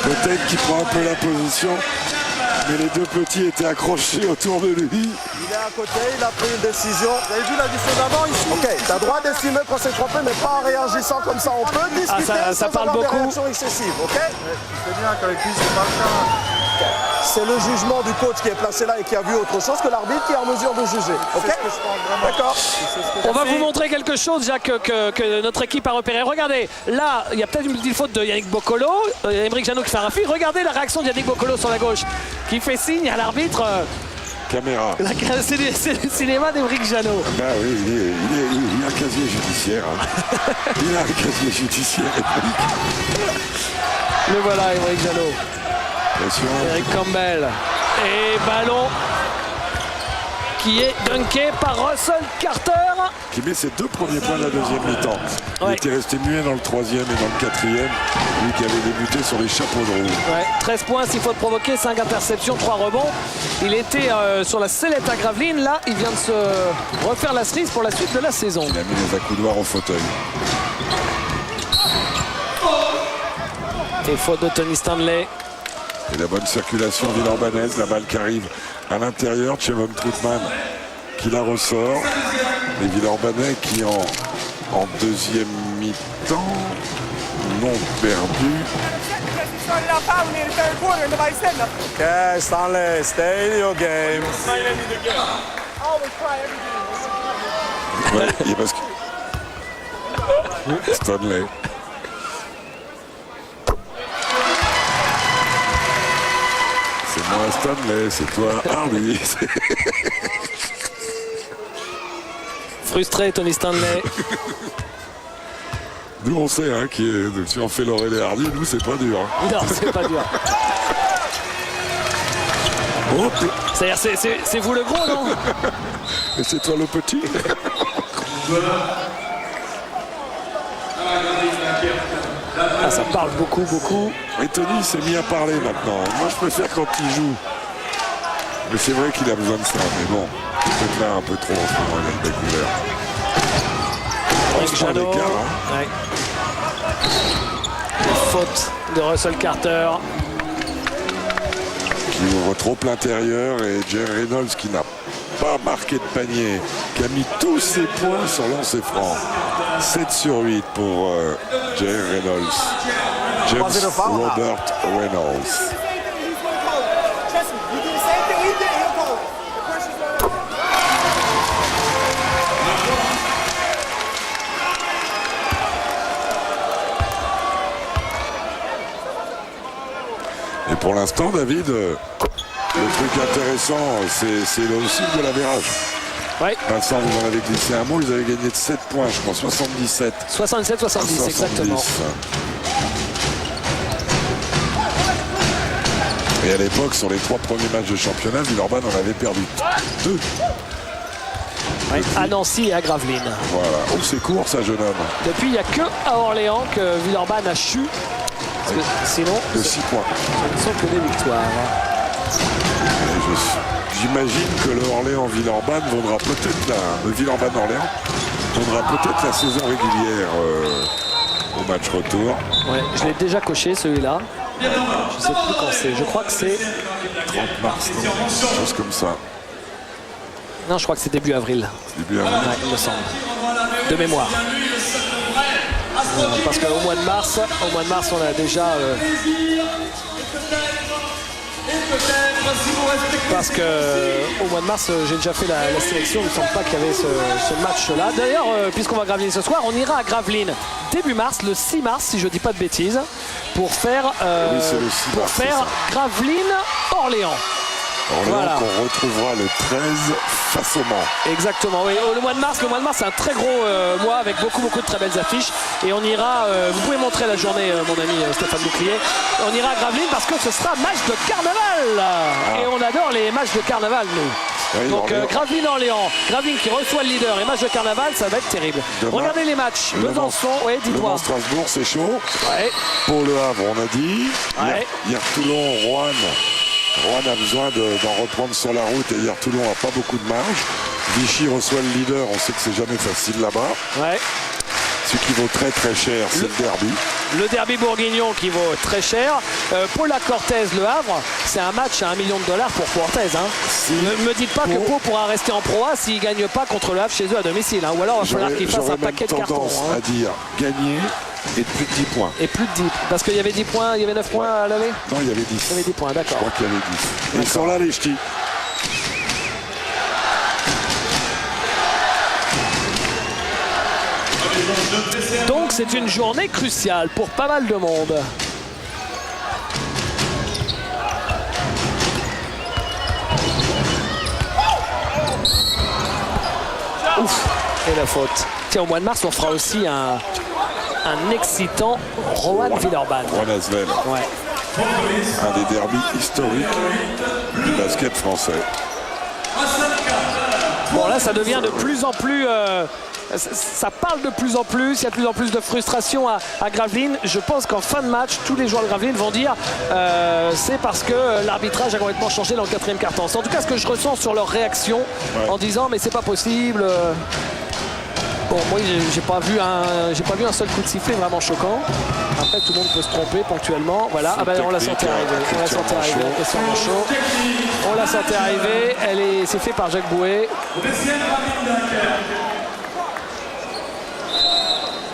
Peut-être qu'il prend un peu la position, mais les deux petits étaient accrochés autour de lui. Il est à côté, il a pris une décision. Vous avez vu la décision d'avant ici? Ok, t'as le droit d'estimer qu'on s'est trompé, mais pas en réagissant comme ça. On peut discuter ça sans parle avoir beaucoup. des réactions excessives, ok? C'est bien qu'avec lui, c'est pas le cas. C'est le jugement du coach qui est placé là et qui a vu autre chose que l'arbitre qui est en mesure de juger. Ok? D'accord. On va vous montrer quelque chose, Jacques, que notre équipe a repéré. Regardez, là, il y a peut-être une petite faute de Yannick Boccolo. Émeric Janot qui fait un rafi. Regardez la réaction de Yannick Boccolo sur la gauche, qui fait signe à l'arbitre. Caméra. C'est le cinéma d'Émeric Janot. Ben oui, il a un casier judiciaire. Hein. Il a un casier judiciaire. Le voilà, Émeric Janot. Attention. Eric Campbell. Et ballon qui est dunké par Russell Carter. Qui met ses 2 premiers points de la deuxième mi-temps. Il Ouais. était resté muet dans le troisième et dans le quatrième. Lui qui avait débuté sur les chapeaux de roue. Ouais, 13 points, 6 fautes provoquées, 5 interceptions, 3 rebonds. Il était sur la sellette à Gravelines. Là, il vient de se refaire la cerise pour la suite de la saison. Il a mis les accoudoirs au fauteuil. Et faute de Tony Stanley. Et la bonne circulation villeurbannaise, la balle qui arrive à l'intérieur, Chevon Troutman qui la ressort. Les Villeurbanais qui en deuxième mi-temps n'ont perdu. Ok, Stanley, stay in your game. Ouais, il est parce que... Stanley. C'est moi Stanley, c'est toi Hardy. Frustré, Tony Stanley. Nous on sait hein, si on fait Laurel et Hardy, nous c'est pas dur. Hein. Non, c'est pas dur. Hop, C'est-à-dire, c'est vous le gros, non? et c'est toi le petit. Ah, ça parle beaucoup, beaucoup. Et Tony s'est mis à parler maintenant. Moi, je préfère quand il joue. Mais c'est vrai qu'il a besoin de ça. Mais bon, peut-être là un peu trop en ce moment, il a le découvert. Avec Jeannot. Ouais. Faute de Russell Carter. Qui ouvre trop l'intérieur et Jerry Reynolds qui n'a pas marqué de panier, qui a mis tous ses points sur lancer franc. 7 sur 8 pour Jerry Reynolds. James Robert Reynolds. Et pour l'instant, David, le truc intéressant, c'est aussi de l'avérage. Oui. Vincent, vous en avez glissé un mot, ils avaient gagné de 7 points, je crois, 77. 67-70, exactement. Et à l'époque, sur les 3 premiers matchs de championnat, Villeurbanne en avait perdu 2. Oui, à Nancy et à Gravelines. Voilà. Oh, c'est court, ça, jeune homme. Depuis, il n'y a que à Orléans que Villeurbanne a chu. Parce que sinon, de 6 points. Ce ne sont que des victoires. J'imagine que le Orléans-Villeurbanne vaudra peut-être le Villeurbanne-Orléans vaudra peut-être la saison régulière au match retour. Ouais, je l'ai déjà coché celui-là. Je ne sais plus quand c'est. Je crois que c'est 30 mars, non, quelque chose comme ça. Non, je crois que c'est début avril. Début avril. Ouais, il me semble. De mémoire. Parce qu'au mois de mars, on a déjà. Parce que au mois de mars, j'ai déjà fait la sélection. Il ne me semble pas qu'il y avait ce match-là. D'ailleurs, puisqu'on va à Gravelines ce soir, on ira à Gravelines début mars, le 6 mars, si je ne dis pas de bêtises, pour faire, oui, c'est le 6 mars, Gravelines-Orléans. Orléans qu'on retrouvera le 13 face au Mans. Exactement, oui. Le mois de mars, c'est un très gros mois avec beaucoup de très belles affiches. Et on ira, vous pouvez montrer la journée, mon ami Stéphane Bouclier. On ira à Gravelines parce que ce sera match de carnaval. Et on adore les matchs de carnaval, nous. Oui, donc Gravelines-Orléans, Gravelines qui reçoit le leader et match de carnaval, ça va être terrible. Demain, regardez les matchs. Besançon, oui, dis-moi. Strasbourg, c'est chaud. Ouais. Pour le Havre, on a dit. Ouais. Hier Toulon, Rouen. Rouen a besoin d'en reprendre sur la route et hier Toulon n'a pas beaucoup de marge. Vichy reçoit le leader, on sait que c'est jamais facile là-bas. Ouais. Ce qui vaut très cher, c'est le derby. Le derby bourguignon qui vaut très cher. Paula Cortez, Le Havre, c'est un match à $1 million pour Cortez. Hein. Si ne me dites pas que Pau pourra rester en Pro A s'il ne gagne pas contre Le Havre chez eux à domicile. Hein. Ou alors il va falloir qu'il fasse un paquet de cartons. Hein. À dire gagner et plus de 10 points. Et plus de 10. Parce qu'il y avait 10 points, il y avait 9 points à l'aller. Non, il y avait 10. Il y avait 10 points, d'accord. Je crois qu'il y avait 10. Et ils sont là, les ch'tis. Donc c'est une journée cruciale pour pas mal de monde. Ouf, et la faute. Tiens, au mois de mars, on fera aussi un excitant Roanne-Villeurbanne. Roanne-Asvel. Ouais. Un des derbys historiques du basket français. Bon, là, ça devient de plus en plus... ça parle de plus en plus, il y a de plus en plus de frustration à Gravelines. Je pense qu'en fin de match, tous les joueurs de Gravelines vont dire c'est parce que l'arbitrage a complètement changé dans le 4e quart-temps. C'est en tout cas ce que je ressens sur leur réaction en disant mais c'est pas possible. Bon, moi j'ai pas vu un seul coup de sifflet vraiment choquant. Après tout le monde peut se tromper ponctuellement. Voilà, ah bah, on la sentait arriver. On la sentait arriver. On la sentait arriver. C'est fait par Jacques Bouet.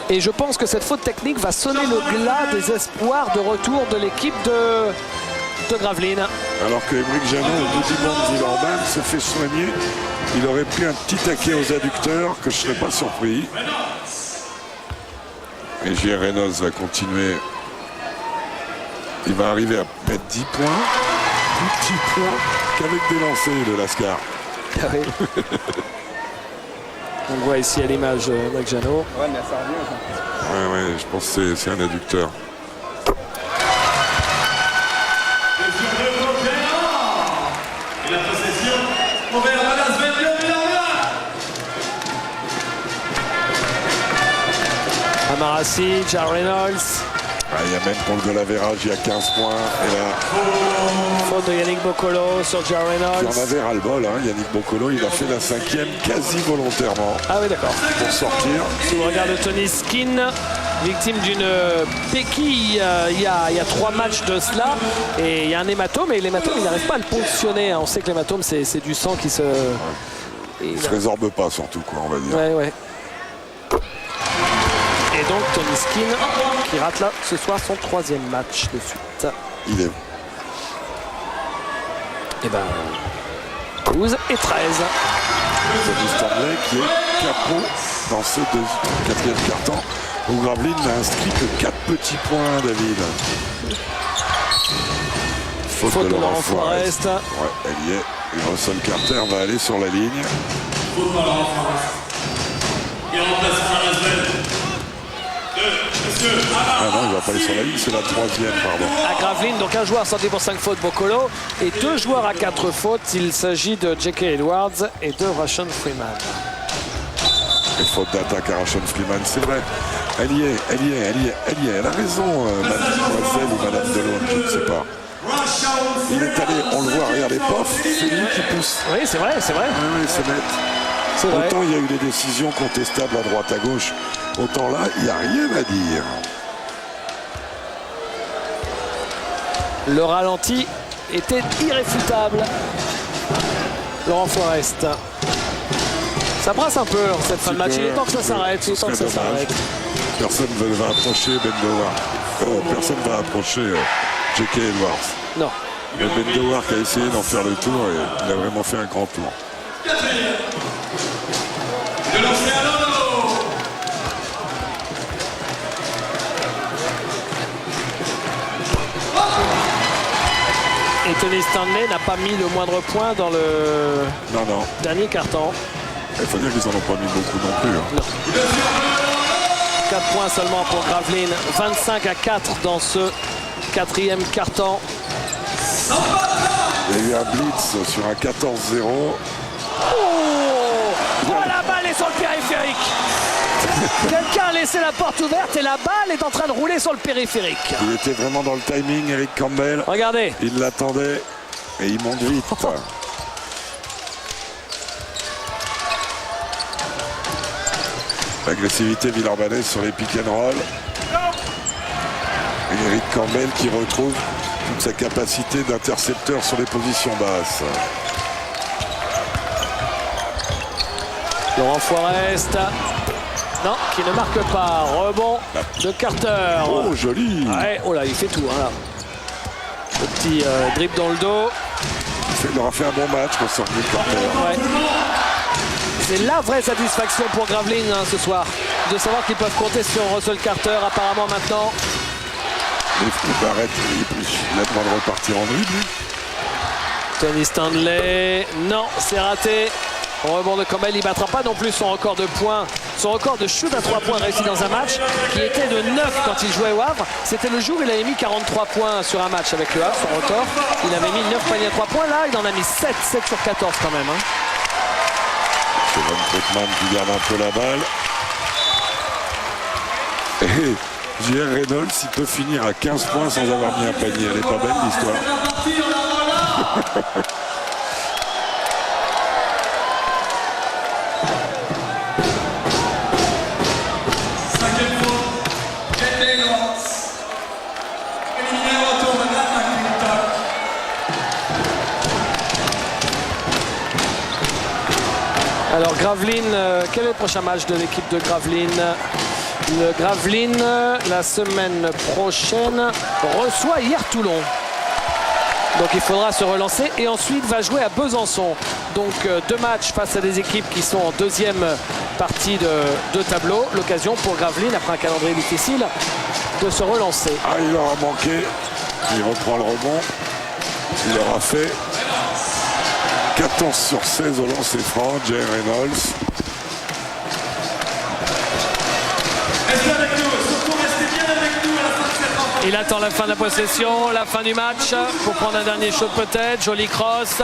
Et je pense que cette faute technique va sonner le glas des espoirs de retour de l'équipe de Gravelines. Alors que Émeric Jeannot, au bout du monde Villeurbanne, se fait soigner. Il aurait pris un petit taquet aux adducteurs que je ne serais pas surpris. Et J.R. Reynolds va continuer. Il va arriver à mettre 10 points. Plus 10 points qu'avec des lancers de Lascar. Ah oui. On voit ici à l'image Émeric Jeannot. Ouais, mais ça revient. Ouais, je pense que c'est un adducteur. Amarassi, J.R. Reynolds. Il y a même pour le goal average, il y a 15 points. Et là, Faute de Yannick Boccolo sur Joe il Reynolds. en avait ras-le-bol. Yannick Boccolo, il a fait la 5e quasi volontairement Ah oui, d'accord. pour sortir. Sous le regard de Tony Skinn, victime d'une béquille il y a 3 matchs de cela. Et il y a un hématome, et l'hématome, il n'arrive pas à le ponctionner. On sait que l'hématome, c'est du sang qui se... Il ne se résorbe pas surtout, quoi, on va dire. Ouais, ouais. Et donc Tony Skinn qui rate là ce soir son 3e match de suite. Il est... Et ben 12 et 13. Tony Stanley qui est capot dans ce 4e quart-temps où Gravlin n'a inscrit que 4 petits points, David. Faute de Laurent Forest. Ouais, elle y est. Et Russell Carter va aller sur la ligne. Ah non, il va pas aller sur la ligne, c'est la 3e, pardon. À Gravlin, donc un joueur sorti pour 5 fautes, Boccolo, et 2 joueurs à 4 fautes. Il s'agit de J.K. Edwards et de Rashawn Freeman. Et faute d'attaque à Rashawn Freeman, c'est vrai. Elle y est. Elle a raison, mademoiselle ou madame Delhomme, je ne sais pas. Il est allé, on le voit, regardez, pof, c'est lui qui pousse. Oui, c'est vrai, c'est vrai. Oui, c'est net. C'est vrai. Autant il y a eu des décisions contestables à droite, à gauche, autant là, il n'y a rien à dire. Le ralenti était irréfutable. Laurent Forest. Ça brasse un peu dans cette fin de match. Il est temps que ça s'arrête. Il est temps que ça s'arrête. Personne ne va approcher Ben Dewar. Personne ne va approcher J.K. Edwards. Non. Mais Ben Dewar qui a essayé d'en faire le tour et il a vraiment fait un grand tour. Et Tony Stanley n'a pas mis le moindre point dans le Non. dernier quart-temps. Il faut dire qu'ils n'en ont pas mis beaucoup non plus. Non. 4 points seulement pour Gravlin. 25 à 4 dans ce 4e quart-temps. Il y a eu un blitz sur un 14-0. Oh, la balle est sur le périphérique. Quelqu'un a laissé la porte ouverte et la balle est en train de rouler sur le périphérique. Il était vraiment dans le timing, Eric Campbell. Regardez. Il l'attendait et il monte vite. L'agressivité villarbanaise sur les pick and roll. Et Eric Campbell qui retrouve toute sa capacité d'intercepteur sur les positions basses. Laurent Forest. Non, qui ne marque pas. Rebond de Carter. Oh, joli. Ouais, oh là, il fait tout. Hein, là. Le petit drip dans le dos. Il aura fait un bon match pour sortir Carter. Ouais. C'est la vraie satisfaction pour Gravlin ce soir. De savoir qu'ils peuvent compter sur Russell Carter apparemment maintenant. Il a le droit de repartir en dribble. Tony Stanley. Non, c'est raté. Rebond de Campbell, il ne battra pas non plus son record de points, son record de shoot à 3 points réussi dans un match qui était de 9 quand il jouait au Havre. C'était le jour où il avait mis 43 points sur un match avec le Havre, son record. Il avait mis 9 paniers à 3 points, là il en a mis 7 sur 14 quand même. Hein. C'est Von Trautmann qui garde un peu la balle. Et J.R. Reynolds, il peut finir à 15 points sans avoir mis un panier. Elle n'est pas belle l'histoire. Alors Gravlin, quel est le prochain match de l'équipe de Gravlin? Le Gravlin, la semaine prochaine, reçoit hier Toulon. Donc il faudra se relancer et ensuite va jouer à Besançon. Donc 2 matchs face à des équipes qui sont en 2e partie de tableau. L'occasion pour Gravlin, après un calendrier difficile, de se relancer. Ah, il aura manqué. Il reprend le rebond. Il aura fait 14 sur 16 au lancer franc, J.R. Reynolds. Il attend la fin de la possession, la fin du match pour prendre un dernier shot peut-être. Joli cross.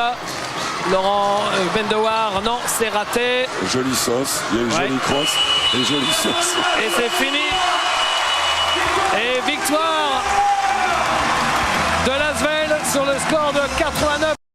Laurent Ben Dewar, non, c'est raté. Jolie sauce. Il y a eu joli cross et jolie sauce. Et c'est fini. Et victoire de l'Asvel sur le score de 89.